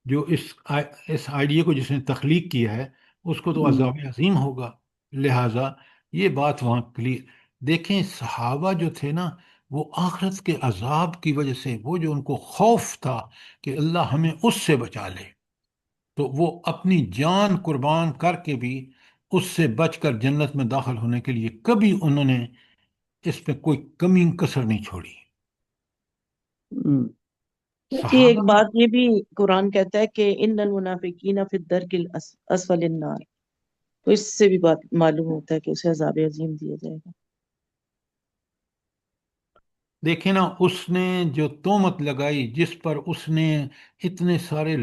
جو اس آئیڈیا کو جس نے تخلیق کیا ہے، اس کو تو ہم، عذاب عظیم ہوگا، لہٰذا یہ بات وہاں کلیئر۔ دیکھیں صحابہ جو تھے نا، وہ آخرت کے عذاب کی وجہ سے، وہ جو ان کو خوف تھا کہ اللہ ہمیں اس سے بچا لے، تو وہ اپنی جان قربان کر کے بھی اس سے بچ کر جنت میں داخل ہونے کے لیے کبھی انہوں نے اس میں کوئی کمی کسر نہیں چھوڑی۔ ہم۔ جی ایک صحابہ بات یہ بھی قرآن کہتا ہے کہ ان المنافقین فی الدرک الاسفل النار، تو اس سے بھی بات معلوم ہوتا ہے کہ اسے عذاب عظیم دیا جائے گا۔ دیکھیں نا، اس نے جو تہمت لگائی، جس پر اس نے اتنے سارے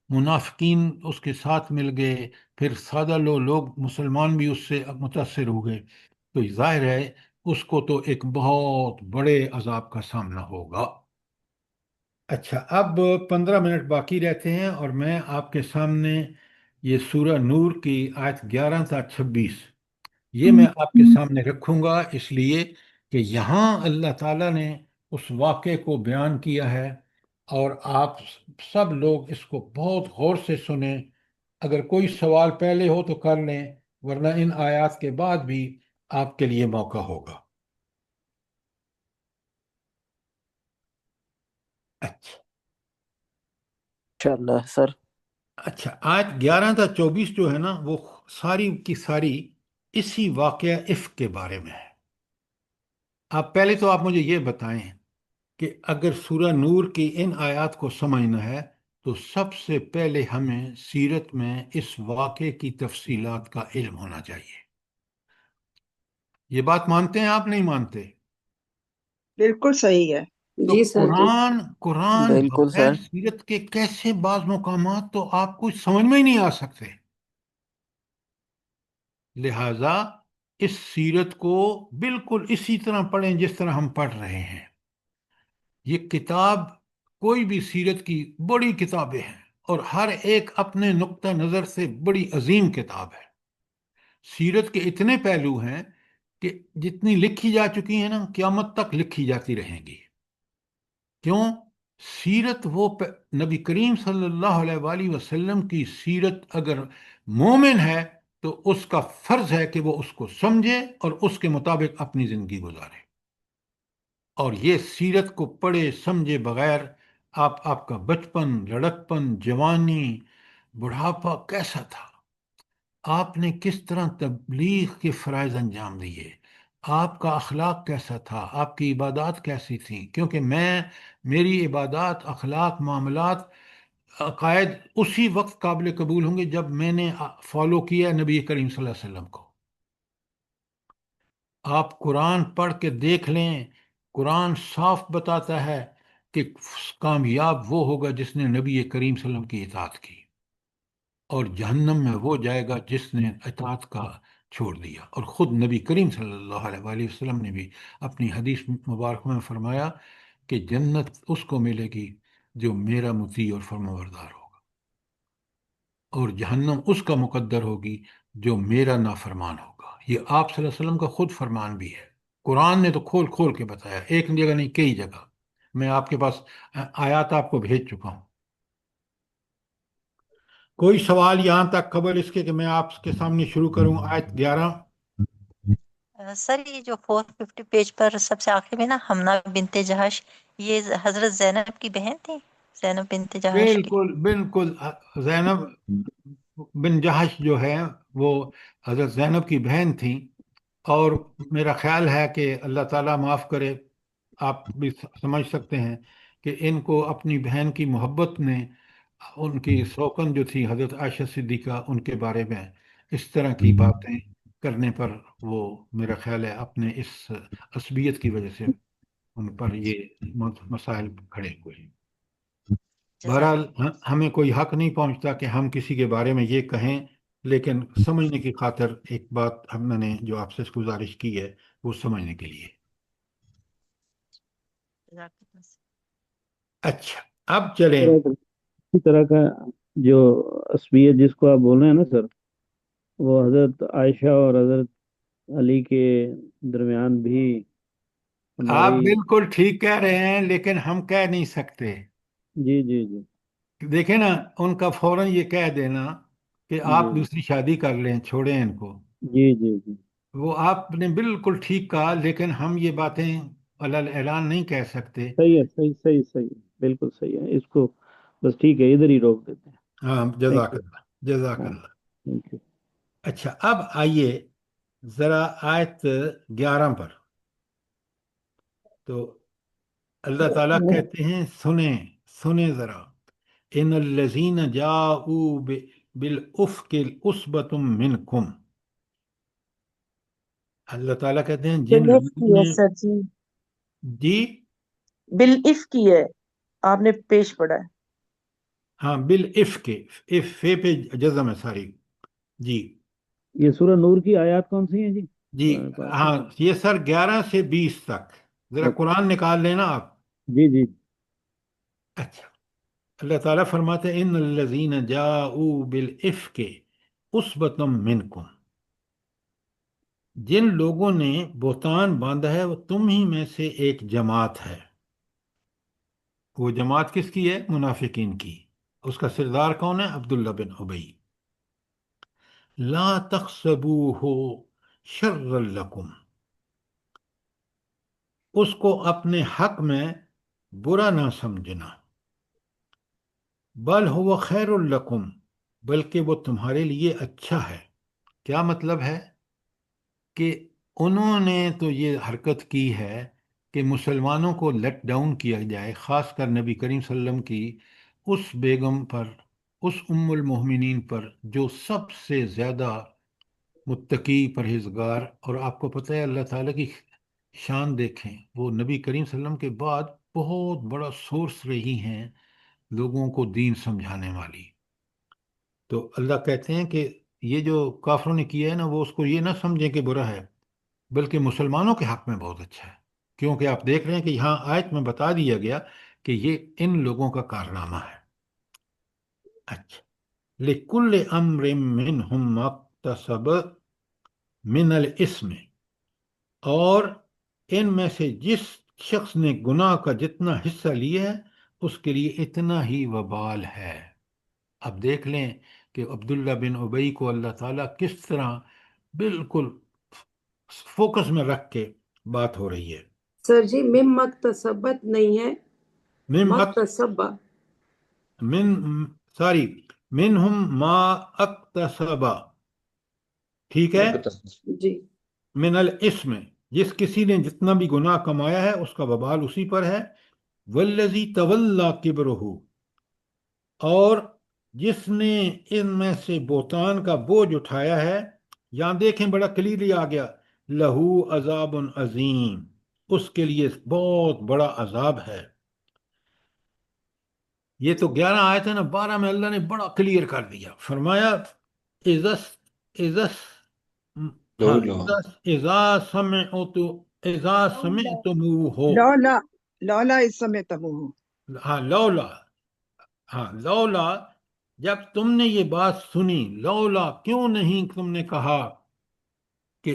منافقین اس کے ساتھ مل گئے، پھر سادہ لوگ مسلمان بھی اس سے متاثر ہو گئے، تو ظاہر ہے اس کو تو ایک بہت بڑے عذاب کا سامنا ہوگا۔ اچھا، اب 15 منٹ باقی رہتے ہیں، اور میں آپ کے سامنے یہ سورہ نور کی آیت 11 تا 26 یہ میں آپ کے سامنے رکھوں گا، اس لیے کہ یہاں اللہ تعالیٰ نے اس واقعے کو بیان کیا ہے، اور آپ سب لوگ اس کو بہت غور سے سنیں۔ اگر کوئی سوال پہلے ہو تو کر لیں، ورنہ ان آیات کے بعد بھی آپ کے لیے موقع ہوگا۔ اچھا انشاءاللہ سر۔ اچھا، آیت 11 تا 24 جو ہے نا، وہ ساری کی ساری اسی واقعہ افک کے بارے میں ہے۔ پہلے تو آپ مجھے یہ بتائیں کہ اگر سورہ نور کی ان آیات کو سمجھنا ہے تو سب سے پہلے ہمیں سیرت میں اس واقعے کی تفصیلات کا علم ہونا چاہیے۔ یہ بات مانتے ہیں آپ، نہیں مانتے؟ بالکل صحیح ہے۔ تو جی سر جی۔ قرآن بالکل بغیر سر۔ سیرت کے کیسے بعض مقامات تو آپ کو سمجھ میں ہی نہیں آ سکتے؟ لہذا اس سیرت کو بالکل اسی طرح پڑھیں جس طرح ہم پڑھ رہے ہیں۔ یہ کتاب، کوئی بھی سیرت کی بڑی کتابیں ہیں، اور ہر ایک اپنے نقطہ نظر سے بڑی عظیم کتاب ہے۔ سیرت کے اتنے پہلو ہیں کہ جتنی لکھی جا چکی ہیں نا، قیامت تک لکھی جاتی رہیں گی۔ کیوں؟ سیرت نبی کریم صلی اللہ علیہ وآلہ وسلم کی سیرت اگر مومن ہے تو اس کا فرض ہے کہ وہ اس کو سمجھے اور اس کے مطابق اپنی زندگی گزارے۔ اور یہ سیرت کو پڑھے سمجھے بغیر آپ کا بچپن، لڑکپن، جوانی، بڑھاپا کیسا تھا، آپ نے کس طرح تبلیغ کے فرائض انجام دیے، آپ کا اخلاق کیسا تھا، آپ کی عبادات کیسی تھیں، کیونکہ میری عبادات، اخلاق، معاملات، عقائد اسی وقت قابل قبول ہوں گے جب میں نے فالو کیا نبی کریم صلی اللہ علیہ وسلم کو۔ آپ قرآن پڑھ کے دیکھ لیں، قرآن صاف بتاتا ہے کہ کامیاب وہ ہوگا جس نے نبی کریم صلی اللہ علیہ وسلم کی اطاعت کی، اور جہنم میں وہ جائے گا جس نے اطاعت کا چھوڑ دیا۔ اور خود نبی کریم صلی اللہ علیہ وآلہ وسلم نے بھی اپنی حدیث مبارک میں فرمایا کہ جنت اس کو ملے گی جو میرا مطیع اور فرمانبردار ہوگا، اور جہنم اس کا مقدر ہوگی جو میرا نافرمان ہوگا۔ یہ آپ صلی اللہ علیہ وسلم کا خود فرمان بھی ہے، قرآن نے تو کھول کھول کے بتایا، ایک جگہ نہیں کئی جگہ۔ میں آپ کے پاس آیات آپ کو بھیج چکا ہوں۔ کوئی سوال یہاں تک قبل اس کے کہ میں آپ کے سامنے شروع کروں آیت 11؟ سر یہ جو 450 پیج پر سب سے آخر میں نا حمنہ بنت جہش، یہ حضرت زینب کی بہن تھی، زینب بنت جہش کی۔ بالکل بالکل، زینب بن جہش جو ہے وہ حضرت زینب کی بہن تھیں، اور میرا خیال ہے کہ اللہ تعالیٰ معاف کرے، آپ بھی سمجھ سکتے ہیں کہ ان کو اپنی بہن کی محبت نے، ان کی سوکن جو تھی حضرت عائشہ صدیقہ، ان کے بارے میں اس طرح کی باتیں کرنے پر وہ میرا خیال ہے اپنے اس عصبیت کی وجہ سے ان پر یہ مسائل کھڑے ہوئے ہیں۔ جزاک بہرحال ہمیں کوئی حق نہیں پہنچتا کہ ہم کسی کے بارے میں یہ کہیں، لیکن سمجھنے کی خاطر ایک بات ہم نے جو آپ سے گزارش کی ہے وہ سمجھنے کے لیے۔ جزاک اللہ۔ اچھا، اب چلیں۔ اسی طرح کا جو عصبیت جس کو آپ بول رہے ہیں نا سر، وہ حضرت عائشہ اور حضرت علی کے درمیان بھی آپ ہماری بالکل ٹھیک کہہ رہے ہیں، لیکن ہم کہہ نہیں سکتے۔ جی جی جی دیکھیں نا، ان کا فوراً یہ کہہ دینا کہ آپ جی دوسری شادی کر لیں، چھوڑیں ان کو، جی جی جی وہ آپ نے بالکل ٹھیک کہا، لیکن ہم یہ باتیں علل اعلان نہیں کہہ سکتے۔ صحیح ہے، صحیح صحیح صحیح ہے، بالکل صحیح ہے، اس کو بس ٹھیک ہے ادھر ہی روک دیتے ہیں۔ ہاں، تھینک جزاک یو۔ اللہ، جزاک ہاں، اللہ۔ Thank you. اچھا، اب آئیے ذرا آیت 11 پر۔ تو اللہ تعالیٰ کہتے ہیں سنیں سنیں ذرا، ان الذین جاؤوا بالافک العصبۃ منکم، اللہ تعالیٰ کہتے ہیں جن بالعف لوگوں کی ہے نے، سر جی، جی بالعف کی ہے، آپ نے پیش پڑھا ہے۔ ہاں، بالافک، فے پہ جزم ہے ساری، جی یہ سورہ نور کی آیات کون سی ہیں جی؟ جی قرآن پاک میں؟ ہاں، یہ سر 11 سے 20 تک، ذرا اچھا، قرآن نکال لینا آپ۔ جی جی اچھا، اللہ تعالیٰ فرماتے ہیں ان الذین جاؤوا بالافک عصبۃ منکم، جن لوگوں نے بہتان باندھا ہے وہ تم ہی میں سے ایک جماعت ہے۔ وہ جماعت کس کی ہے؟ منافقین کی۔ اس کا سردار کون ہے؟ عبداللہ بن ابی۔ لا تحسبوہ شرا لکم، اس کو اپنے حق میں برا نہ سمجھنا، بل ہوا خیر لکم، بلکہ وہ تمہارے لیے اچھا ہے۔ کیا مطلب ہے؟ کہ انہوں نے تو یہ حرکت کی ہے کہ مسلمانوں کو لیٹ ڈاؤن کیا جائے، خاص کر نبی کریم صلی اللہ علیہ وسلم کی اس بیگم پر، اس ام المومنین پر جو سب سے زیادہ متقی پرہیزگار، اور آپ کو پتہ ہے اللہ تعالیٰ کی شان دیکھیں، وہ نبی کریم صلی اللہ علیہ وسلم کے بعد بہت بڑا سورس رہی ہیں لوگوں کو دین سمجھانے والی۔ تو اللہ کہتے ہیں کہ یہ جو کافروں نے کیا ہے نا، وہ اس کو یہ نہ سمجھیں کہ برا ہے، بلکہ مسلمانوں کے حق میں بہت اچھا ہے، کیونکہ آپ دیکھ رہے ہیں کہ یہاں آیت میں بتا دیا گیا کہ یہ ان لوگوں کا کارنامہ ہے۔ اچھا، لِكُلِّ أَمْرٍ مِّنْهُمْ مَا اكْتَسَبَ مِنَ الْإِثْمِ، اور ان میں سے جس شخص نے گناہ کا جتنا حصہ لیا ہے اس کے لیے اتنا ہی وبال ہے۔ اب دیکھ لیں کہ عبداللہ بن ابی کو اللہ تعالیٰ کس طرح بالکل فوکس میں رکھ کے بات ہو رہی ہے۔ سر جی مم مکتسبت نہیں ہے، من مکتسبہ۔ من ساری منہم ما اکتسبا، ٹھیک ہے، جی من الاسم، جس کسی نے جتنا بھی گناہ کمایا ہے اس کا وبال اسی پر ہے، والذی تولا کبرہ، اور جس نے ان میں سے بہتان کا بوجھ اٹھایا ہے، یہاں دیکھیں بڑا کلیئرلی آ گیا، لہو عذاب عظیم، اس کے لیے بہت بڑا عذاب ہے۔ یہ تو 11 آیت ہے نا، 12 میں اللہ نے بڑا کلیئر کر دیا، فرمایا اذا سمعتموہ، لولا لولا اس سمے تموہ، ہاں لولا، ہاں لولا، جب تم نے یہ بات سنی، لولا کیوں نہیں تم نے کہا کہ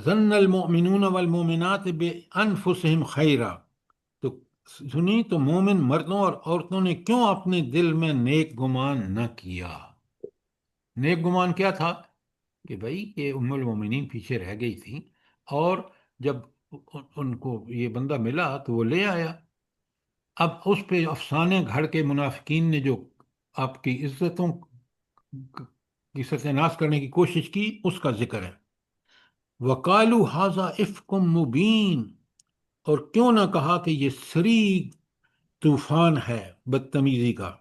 ظن المؤمنون والمؤمنات بانفسہم خیرا، تو سنی تو مومن مردوں اور عورتوں نے کیوں اپنے دل میں نیک گمان نہ کیا؟ نیک گمان کیا تھا؟ کہ بھائی یہ ام المومنین پیچھے رہ گئی تھی، اور جب ان کو یہ بندہ ملا تو وہ لے آیا۔ اب اس پہ افسانے گھڑ کے منافقین نے جو آپ کی عزتوں کی ستیہ ناش کرنے کی کوشش کی، اس کا ذکر ہے۔ وَقَالُوا هَذَا إِفْكٌ مُبِينٌ، اور کیوں نہ کہا کہ یہ سری طوفان ہے بدتمیزی کا،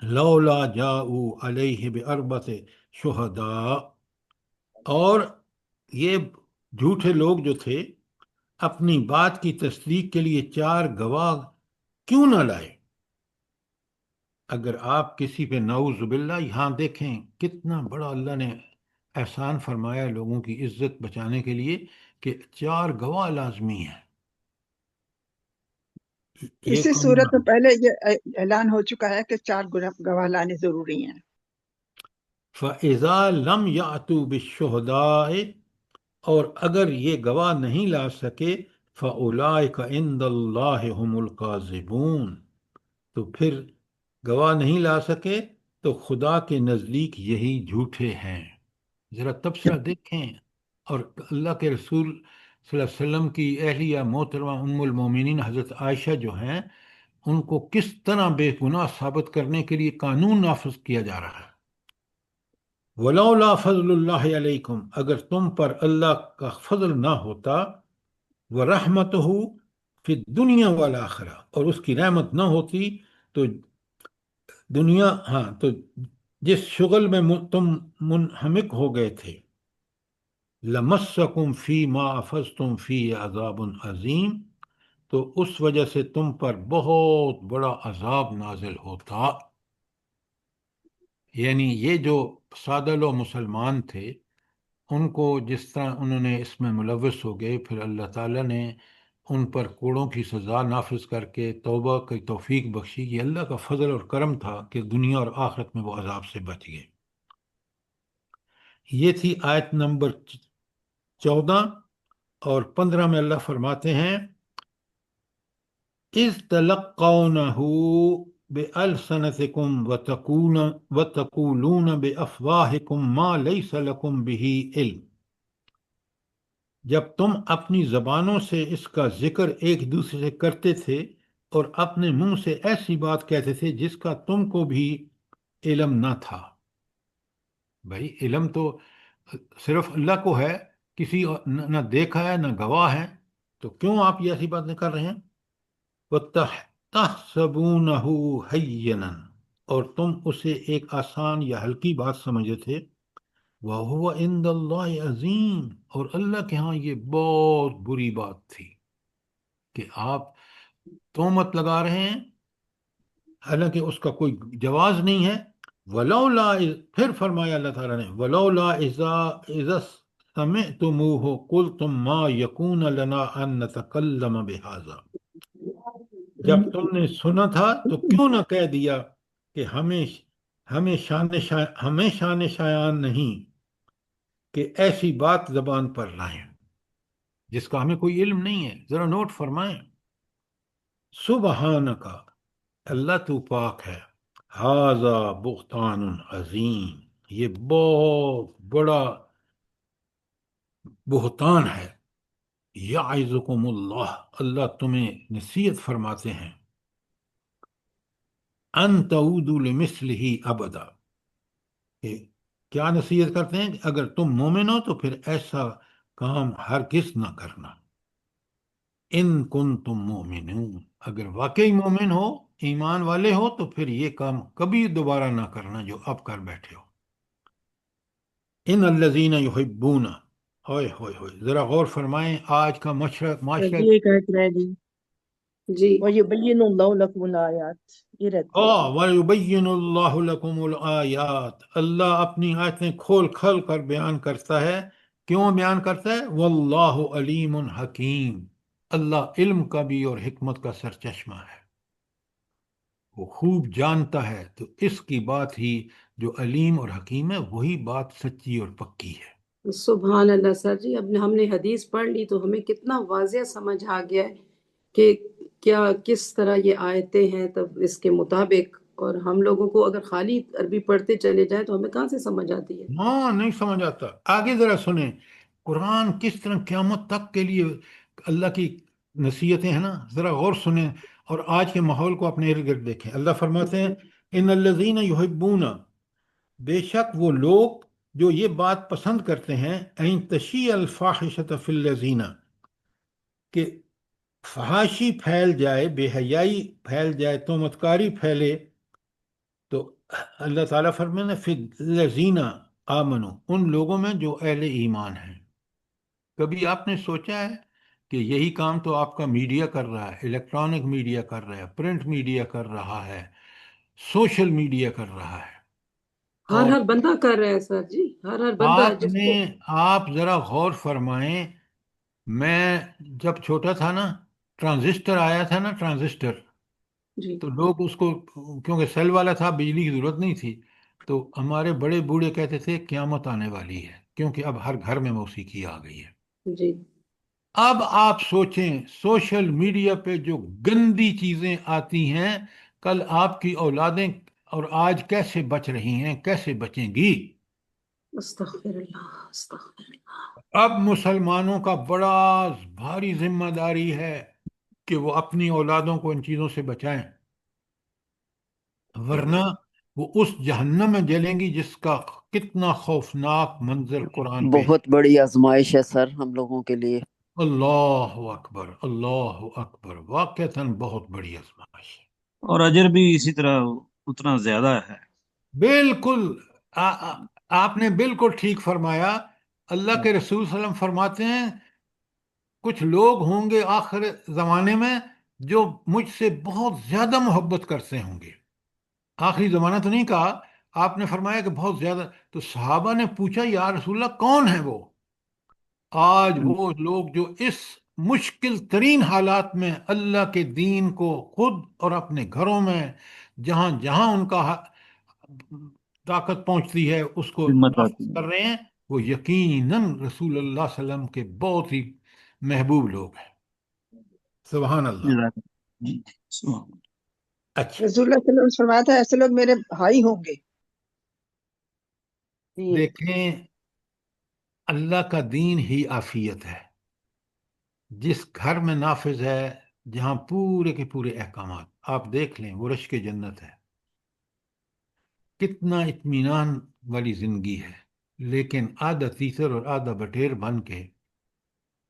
لولا جاؤوا علیہ بأربعۃ شہداء، اور یہ جھوٹے لوگ جو تھے اپنی بات کی تصدیق کے لیے 4 گواہ کیوں نہ لائے؟ اگر آپ کسی پہ نعوذ باللہ، یہاں دیکھیں کتنا بڑا اللہ نے احسان فرمایا لوگوں کی عزت بچانے کے لیے کہ 4 گواہ لازمی ہیں. یہ اسی قانون صورت میں پہلے یہ اعلان ہو چکا ہے کہ 4 گواہ لانے ضروری ہیں. فَإِذَا لَمْ يَأْتُوا بِالشُّهَدَاءِ، اور اگر یہ گواہ نہیں لا سکے فَأُولَٰئِكَ عِندَ اللَّهِ هُمُ الْكَاذِبُونَ، تو پھر گواہ نہیں لا سکے تو خدا کے نزدیک یہی جھوٹے ہیں. ذرا تبصرہ دیکھیں. اور اللہ کے رسول صلی اللہ علیہ وسلم کی اہلیہ محترمہ ام المومنین حضرت عائشہ جو ہیں، ان کو کس طرح بے گناہ ثابت کرنے کے لیے قانون نافذ کیا جا رہا ہے. ولولا فضل اللہ علیکم، اگر تم پر اللہ کا فضل نہ ہوتا، ورحمتہ فی الدنیا والآخرہ، اور اس کی رحمت نہ ہوتی تو دنیا، ہاں، تو جس شغل میں تم منہمک ہو گئے تھے، لمسکم فی ما افضتم فی عذاب عظیم، تو اس وجہ سے تم پر بہت بڑا عذاب نازل ہوتا. یعنی یہ جو سادہ لو مسلمان تھے، ان کو جس طرح انہوں نے اس میں ملوث ہو گئے، پھر اللہ تعالیٰ نے ان پر کوڑوں کی سزا نافذ کر کے توبہ کی توفیق بخشی. یہ اللہ کا فضل اور کرم تھا کہ دنیا اور آخرت میں وہ عذاب سے بچ گئے. یہ تھی آیت نمبر 14 اور 15 میں اللہ فرماتے ہیں اِذْ تَلَقَّوْنَهُ بِأَلْسَنَتِكُمْ وَتَقُولُونَ بِأَفْوَاهِكُمْ مَا لَيْسَ لَكُمْ بِهِ عِلْم، جب تم اپنی زبانوں سے اس کا ذکر ایک دوسرے سے کرتے تھے اور اپنے منہ سے ایسی بات کہتے تھے جس کا تم کو بھی علم نہ تھا. بھائی علم تو صرف اللہ کو ہے، کسی نہ دیکھا ہے نہ گواہ ہے، تو کیوں آپ یہ ایسی باتیں کر رہے ہیں؟ وَتَحْسَبُونَهُ هَيِّنًا، اور تم اسے ایک آسان یا ہلکی بات سمجھے تھے. وَهُوَ عِندَ اللَّهِ عَظِيمٌ، اور اللہ کے ہاں یہ بہت بری بات تھی کہ آپ تہمت لگا رہے ہیں حالانکہ اس کا کوئی جواز نہیں ہے. ولولا، پھر فرمایا اللہ تعالیٰ نے ولولا اذا سمعتموه قلتم ما يكون لنا ان نتكلم بهذا، جب تم نے سنا تھا تو کیوں نہ کہہ دیا کہ ہمیں شان شایان نہیں کہ ایسی بات زبان پر لائیں جس کا ہمیں کوئی علم نہیں ہے. ذرا نوٹ فرمائیں، سبحانک، اللہ تو پاک ہے، ھذا بہتان عظیم، یہ بہت بڑا بہتان ہے. یعظکم اللہ، اللہ تمہیں نصیحت فرماتے ہیں، ان تعودوا لمثلہ ابدا، کہ کیا نصیحت کرتے ہیں کہ اگر تم مومن ہو تو پھر ایسا کام ہرگز نہ کرنا. ان کنتم مومنون، اگر واقعی مومن ہو، ایمان والے ہو، تو پھر یہ کام کبھی دوبارہ نہ کرنا جو اب کر بیٹھے ہو. ان الذین یحبون، ہوئے ہوئے ہوئے، ذرا غور فرمائیں آج کا معاشرہ. جی ایک آیت رہ گئی، جی وَيُبَيِّنُ اللَّهُ لَكُمُ الْآيَاتِ، یہ رہتی ہے. وَيُبَيِّنُ اللَّهُ لَكُمُ الْآيَاتِ، اللہ اپنی آیتیں کھول کھل کر بیان کرتا ہے. کیوں بیان کرتا ہے؟ وَاللَّهُ عَلِيمٌ حَكِيمٌ، اللہ علم کا بھی اور حکمت کا سرچشمہ ہے، وہ خوب جانتا ہے. تو اس کی بات ہی جو علیم اور حکیم ہے وہی بات سچی اور پکی ہے. سبحان اللہ. سر جی اب ہم نے حدیث پڑھ لی تو ہمیں کتنا واضح سمجھ آ گیا ہے کہ کیا کس طرح یہ آیتیں ہیں تب اس کے مطابق، اور ہم لوگوں کو اگر خالی عربی پڑھتے چلے جائیں تو ہمیں کہاں سے سمجھ آتی ہے. ہاں، نہیں سمجھ آتا. آگے ذرا سنیں قرآن کس طرح قیامت تک کے لیے اللہ کی نصیحتیں ہیں نا، ذرا غور سنیں اور آج کے ماحول کو اپنے ارد گرد دیکھیں. اللہ فرماتے ہیں ان الذین یحبون، بے شک وہ لوگ جو یہ بات پسند کرتے ہیں، ان تشیع الفاحشۃ فی الذین، کہ فحاشی پھیل جائے، بے حیائی پھیل جائے، تہمت کاری پھیلے، تو اللہ تعالیٰ فرماتے ہیں فی الذین آمنوا، ان لوگوں میں جو اہل ایمان ہیں. کبھی آپ نے سوچا ہے کہ کہ یہی کام تو آپ کا میڈیا کر رہا ہے، الیکٹرانک میڈیا کر رہا ہے، پرنٹ میڈیا کر رہا ہے، سوشل میڈیا کر رہا ہے۔ ہر اور بندہ کر رہا ہے سر جی، ہر بندہ جس کو آپ ذرا غور فرمائیں، میں جب چھوٹا تھا نا، ٹرانزسٹر آیا تھا نا، ٹرانزسٹر، جی تو لوگ اس کو، کیونکہ سیل والا تھا، بجلی کی ضرورت نہیں تھی، تو ہمارے بڑے بوڑھے کہتے تھے قیامت آنے والی ہے، کیونکہ اب ہر گھر میں موسیقی آ گئی ہے۔ جی اب آپ سوچیں سوشل میڈیا پہ جو گندی چیزیں آتی ہیں، کل آپ کی اولادیں اور آج کیسے بچ رہی ہیں، کیسے بچیں گی؟ استغفر اللہ استغفر اللہ۔ اب مسلمانوں کا بڑا بھاری ذمہ داری ہے کہ وہ اپنی اولادوں کو ان چیزوں سے بچائیں، ورنہ وہ اس جہنم میں جلیں گی جس کا کتنا خوفناک منظر قرآن پیش۔ بہت بڑی آزمائش ہے سر ہم لوگوں کے لیے۔ اللہ اکبر، اللہ اکبر، واقعتاً بہت بڑی آزمائش ہے۔ اور اجر بھی اسی طرح اتنا زیادہ ہے۔ بالکل، آپ نے بالکل ٹھیک فرمایا۔ اللہ کے رسول صلی اللہ علیہ وسلم فرماتے ہیں کچھ لوگ ہوں گے آخر زمانے میں جو مجھ سے بہت زیادہ محبت کرتے ہوں گے۔ آخری زمانہ تو نہیں کہا، آپ نے فرمایا کہ بہت زیادہ، تو صحابہ نے پوچھا یا رسول اللہ کون ہے وہ؟ آج وہ لوگ جو اس مشکل ترین حالات میں اللہ کے دین کو خود اور اپنے گھروں میں جہاں جہاں ان کا طاقت پہنچتی ہے اس کو ہمت آتی نافذ کر رہے ہیں، وہ یقیناً رسول اللہ صلی اللہ علیہ وسلم کے بہت ہی محبوب لوگ ہیں۔ سبحان اللہ۔ ہے۔ اچھا، رسول اللہ صلی اللہ علیہ وسلم نے فرمایا تھا ایسے لوگ میرے بھائی ہوں گے۔ دیکھیں اللہ کا دین ہی عافیت ہے، جس گھر میں نافذ ہے، جہاں پورے کے پورے احکامات، آپ دیکھ لیں وہ رشک جنت ہے، کتنا اطمینان والی زندگی ہے۔ لیکن آدھا تیسر اور آدھا بٹیر بن کے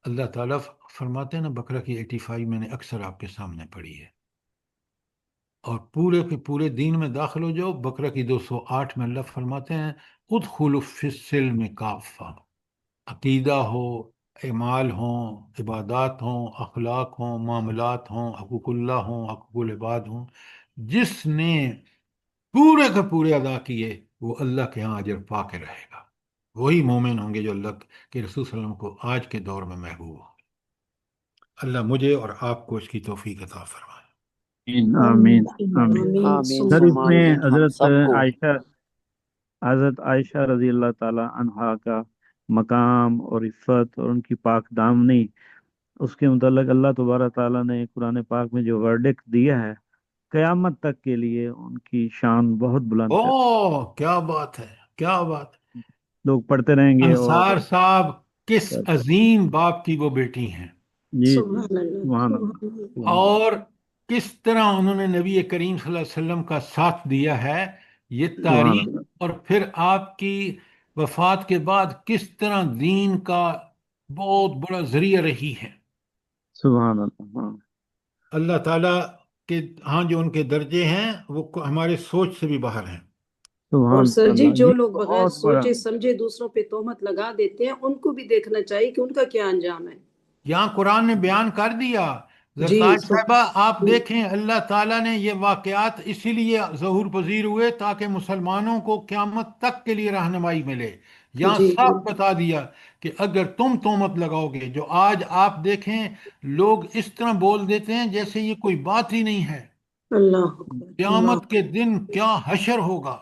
اللہ تعالیٰ فرماتے ہیں نا، بقرہ کی 85 میں نے اکثر آپ کے سامنے پڑھی ہے، اور پورے کے پورے دین میں داخل ہو جاؤ، بقرہ کی 208 میں اللہ فرماتے ہیں ادخلوا فی السلم کافہ، عقیدہ ہو، اعمال ہوں، عبادات ہوں، اخلاق ہوں، معاملات ہوں، حقوق اللہ ہوں، حقوق العباد ہوں، جس نے پورے کے پورے ادا کیے وہ اللہ کے ہاں اجر پا کے رہے گا۔ وہی مومن ہوں گے جو اللہ کے رسول صلی اللہ علیہ وسلم کو آج کے دور میں محبوب ہوں گے۔ اللہ مجھے اور آپ کو اس کی توفیق عطا فرمائے۔ آمین آمین۔ آمین سر اس ثم میں آمین، ہم حضرت سب کو۔ عائشہ رضی اللہ تعالی عنہا کا مقام اور عفت اور ان کی پاک دامنی، اس کے متعلق اللہ تبارک تعالیٰ نے قرآن پاک میں جو ورڈکٹ دیا ہے، قیامت تک کے لیے ان کی شان بہت بلند کر، کیا بات ہے، کیا بات ہے۔ لوگ پڑھتے رہیں گے۔ اور انصار صاحب کس عظیم باپ کی وہ بیٹی ہیں، جی جی، سبحان اللہ سبحان اللہ، سبحان اللہ۔ سبحان اللہ۔ اور کس طرح انہوں نے نبی کریم صلی اللہ علیہ وسلم کا ساتھ دیا ہے، یہ سبحان تاریخ، اللہ، اور پھر آپ کی وفات کے بعد کس طرح دین کا بہت بڑا ذریعہ رہی ہے۔ سبحان اللہ، ہاں۔ اللہ تعالیٰ کے ہاں جو ان کے درجے ہیں وہ ہمارے سوچ سے بھی باہر ہیں۔ اور سبحان سر جی اللہ، جو یہ لوگ بغیر بہت بڑا۔ سوچے سمجھے دوسروں پہ تہمت لگا دیتے ہیں، ان کو بھی دیکھنا چاہیے کہ ان کا کیا انجام ہے۔ یہاں قرآن نے بیان کر دیا۔ جی زرتاج صاحبہ آپ جی دیکھیں، اللہ تعالیٰ نے یہ واقعات اسی لیے ظہور پذیر ہوئے تاکہ مسلمانوں کو قیامت تک کے لیے رہنمائی ملے۔ یہاں جی صاف بتا دیا کہ اگر تم تہمت لگاؤ گے، جو آج آپ دیکھیں لوگ اس طرح بول دیتے ہیں جیسے یہ کوئی بات ہی نہیں ہے، اللہ اکبر اللہ قیامت کے دن کیا حشر ہوگا۔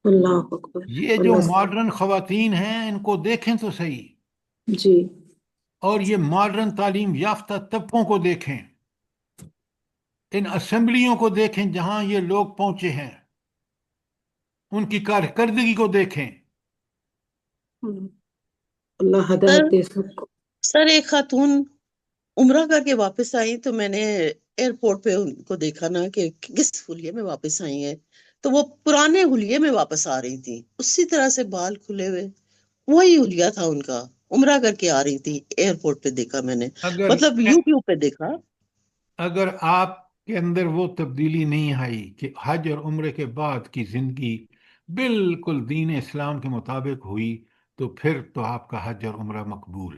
اللہ اکبر یہ جو اللہ ماڈرن خواتین ہیں ان کو دیکھیں تو صحیح، جی اور یہ ماڈرن تعلیم یافتہ طبقوں کو دیکھیں، ان اسمبلیوں کو دیکھیں جہاں یہ لوگ پہنچے ہیں، ان کی کارکردگی کو دیکھیں۔ اللہ سر ہدایت دے سب کو۔ سر ایک خاتون عمرہ کر کے واپس آئی تو میں نے ایئرپورٹ پہ ان کو دیکھا نا کہ کس حلیے میں واپس آئی ہیں، تو وہ پرانے حلیے میں واپس آ رہی تھی، اسی طرح سے بال کھلے ہوئے، وہی حلیہ تھا ان کا، عمرہ کر کے آ رہی تھی۔ ایئرپورٹ پہ دیکھا میں نے، مطلب یوٹیوب پہ دیکھا۔ اگر آپ کے اندر وہ تبدیلی نہیں آئی کہ حج اور عمرے کے بعد کی زندگی بالکل دین اسلام کے مطابق ہوئی، تو پھر تو آپ کا حج اور عمرہ مقبول،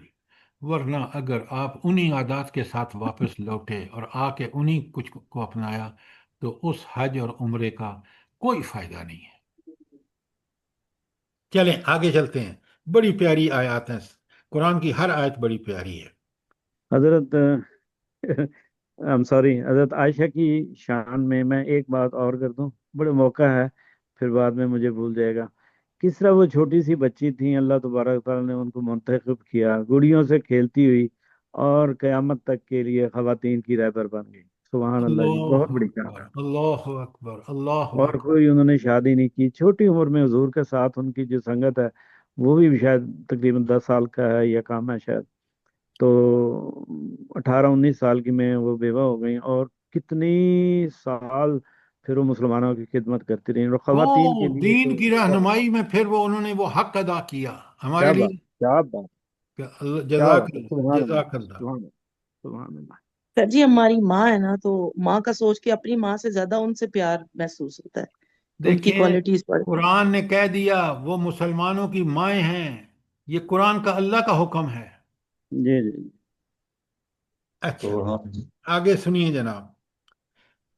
ورنہ اگر آپ انہی عادات کے ساتھ واپس لوٹے اور آ کے انہی کچھ کو اپنایا تو اس حج اور عمرے کا کوئی فائدہ نہیں ہے۔ چلیں آگے چلتے ہیں، بڑی پیاری آیات ہیں، قرآن کی ہر آیت بڑی پیاری ہے۔ حضرت سوری، حضرت عائشہ کی شان میں ایک بات اور کر دوں، بڑے موقع ہے، پھر بعد میں مجھے بھول جائے گا۔ کس طرح وہ چھوٹی سی بچی تھیں، اللہ تبارک تعالیٰ نے ان کو منتخب کیا، گڑیوں سے کھیلتی ہوئی، اور قیامت تک کے لیے خواتین کی رہبر بن گئی۔ سبحان اللہ جی، بہت اللہ بڑی شان اکبر، ہے۔ اللہ اکبر، اللہ اور اکبر۔ کوئی انہوں نے شادی نہیں کی، چھوٹی عمر میں حضور کے ساتھ ان کی جو سنگت ہے وہ بھی شاید تقریباً 10 سال کا ہے یا کم ہے شاید، تو 18-19 سال کی میں وہ بیوہ ہو گئیں، اور کتنی سال پھر وہ مسلمانوں کی خدمت کرتی رہیں، اور خواتین کے لیے دین تو کی رہنمائی میں پھر انہوں نے وہ حق ادا کیا کیا ہمارے بات، لیے۔ کیا بات، کیا جزاک بات ہے، اللہ، سبحان اللہ، جزاک اللہ۔ سبحان اللہ، سبحان اللہ۔ سر جی ہماری ماں ہے نا، تو ماں کا سوچ کے اپنی ماں سے زیادہ ان سے پیار محسوس ہوتا ہے، ان کی دیکھیں کوالٹیز پڑھتے ہیں۔ قرآن نے کہہ دیا وہ مسلمانوں کی مائیں ہیں، یہ قرآن کا اللہ کا حکم ہے۔ جی جی جی۔ اچھا سبحان آگے سنیے جناب،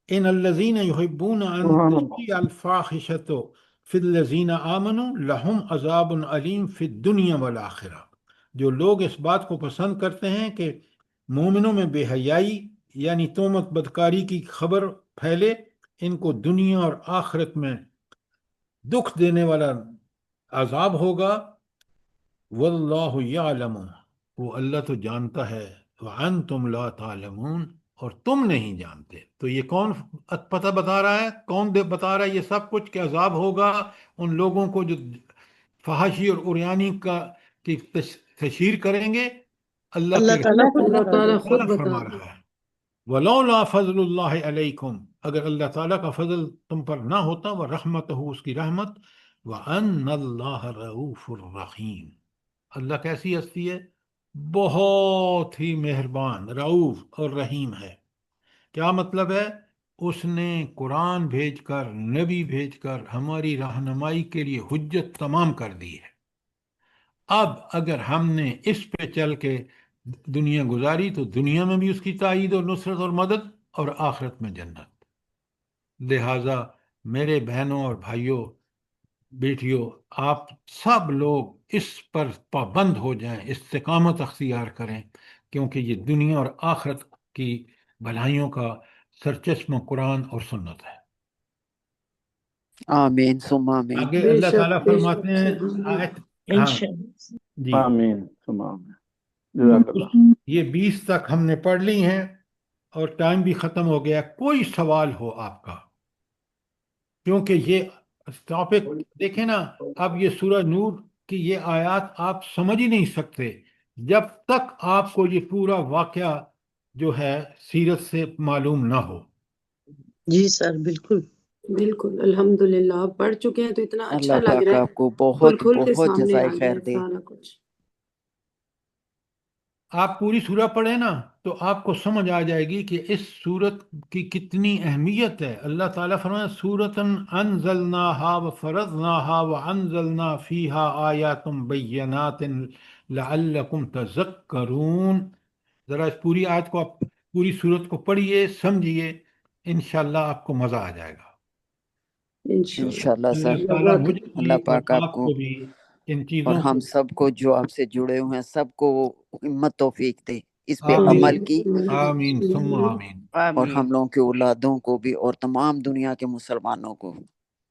ان الذین یحبون ان اللہ، تشیع الفاحشۃ فی الذین آمنوا لہم عذاب علیم فی الدنیا والآخرہ، جو لوگ اس بات کو پسند کرتے ہیں کہ مومنوں میں بے حیائی یعنی تہمت بدکاری کی خبر پھیلے، ان کو دنیا اور آخرت میں دکھ دینے والا عذاب ہوگا۔ واللہ یعلم، وہ اللہ تو جانتا ہے، وانتم لا تعلمون، اور تم نہیں جانتے۔ تو یہ کون پتہ بتا رہا ہے، کون بتا رہا ہے یہ سب کچھ کہ عذاب ہوگا ان لوگوں کو جو فحاشی اور عریانی کی تشہیر کریں گے؟ اللہ کے اللہ تعالیٰ رسول خود اللہ بتا تعالیٰ رہے خود تعالیٰ بتا فرما رہا ہے۔ رہا ہے، وَلَوْلَا فَضْلُ اللَّهِ عَلَيْكُمْ، اگر اللہ تعالیٰ کا فضل تم پر نہ ہوتا، وَرَحْمَتُهُ، اس کی رحمت، وَأَنَّ اللَّهَ رَءُوفٌ الرَّحِيمٌ، اللہ کیسی ہستی ہے، بہت ہی مہربان، رعوف اور رحیم ہے۔ کیا مطلب ہے؟ اس نے قرآن بھیج کر، نبی بھیج کر ہماری رہنمائی کے لیے حجت تمام کر دی ہے۔ اب اگر ہم نے اس پہ چل کے دنیا گزاری تو دنیا میں بھی اس کی تائید اور نصرت اور مدد، اور آخرت میں جنت۔ لہٰذا میرے بہنوں اور بھائیوں، بیٹیوں، آپ سب لوگ اس پر پابند ہو جائیں، استقامت اختیار کریں، کیونکہ یہ دنیا اور آخرت کی بھلائیوں کا سرچشمہ قرآن اور سنت ہے۔ آمین ثم آمین۔ آگے بے اللہ شک تعالیٰ بے فرماتے شک ہیں صحیح۔ آیت، ہاں انشاءاللہ۔ جی، آمین ثم آمین، جزاک اللہ۔ یہ 20 تک ہم نے پڑھ لی ہیں اور ٹائم بھی ختم ہو گیا۔ کوئی سوال ہو آپ کا، کیونکہ یہ ٹاپک دیکھیں نا، اب یہ سورہ نور کی یہ آیات آپ سمجھ ہی نہیں سکتے جب تک آپ کو یہ پورا واقعہ جو ہے سیرت سے معلوم نہ ہو۔ جی سر بالکل۔ بالکل الحمدللہ، آپ پڑھ چکے ہیں تو اتنا اچھا اللہ لگ پاک رہا ہے، آپ کو کھل بہت کھل کے بہت سامنے جزائے آ گیا خیر ہے دے۔ سارا کچھ۔ آپ پوری سورہ پڑھیں نا تو آپ کو سمجھ آ جائے گی کہ اس سورت کی کتنی اہمیت ہے۔ اللہ تعالیٰ فرمایا سورۃ انزلناہا وفرضناہا وانزلنا فیہا آیات بینات لعلکم تذکرون۔ ذرا اس پوری آیت کو، آپ پوری سورت کو پڑھیے، سمجھیے، انشاءاللہ آپ کو مزہ آ جائے گا۔ انشاءاللہ انشاءاللہ سر، اللہ تعالیٰ جزاک مجھے اللہ بھی اور پاک آپ آپ کو کو بھی ان اور چیزوں ہم کو، سب کو جو آپ سے جڑے ہوئے ہیں سب کو ہمت توفیق دے اس پہ آمین، عمل کی، آمین ثم آمین۔ اور ہم لوگوں کے اولادوں کو بھی اور تمام دنیا کے مسلمانوں کو۔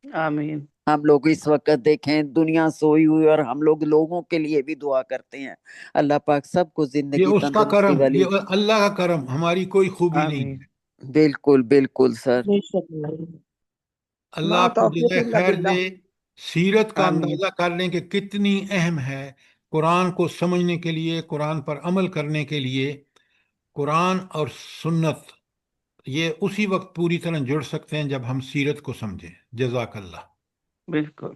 آمین۔ ہم لوگ اس وقت دیکھیں دنیا سوئی ہوئی، اور ہم لوگ لوگوں کے لیے بھی دعا کرتے ہیں، اللہ پاک سب کو یہ زندگی اس کا تندرستی کرم، والی۔ یہ اللہ کا کرم، ہماری کوئی خوبی نہیں آمین۔ ہے۔ بالکل بالکل سر۔ بے شک اللہ۔ اللہ ما آپ کو توفیق جزائے الا خیر باللہ۔ دے۔ سیرت کا آمین۔ اندازہ کر لیں کہ کتنی اہم ہے قرآن کو سمجھنے کے لیے، قرآن پر عمل کرنے کے لیے۔ قرآن اور سنت یہ اسی وقت پوری طرح جڑ سکتے ہیں جب ہم سیرت کو سمجھیں۔ جزاک اللہ۔ بالکل۔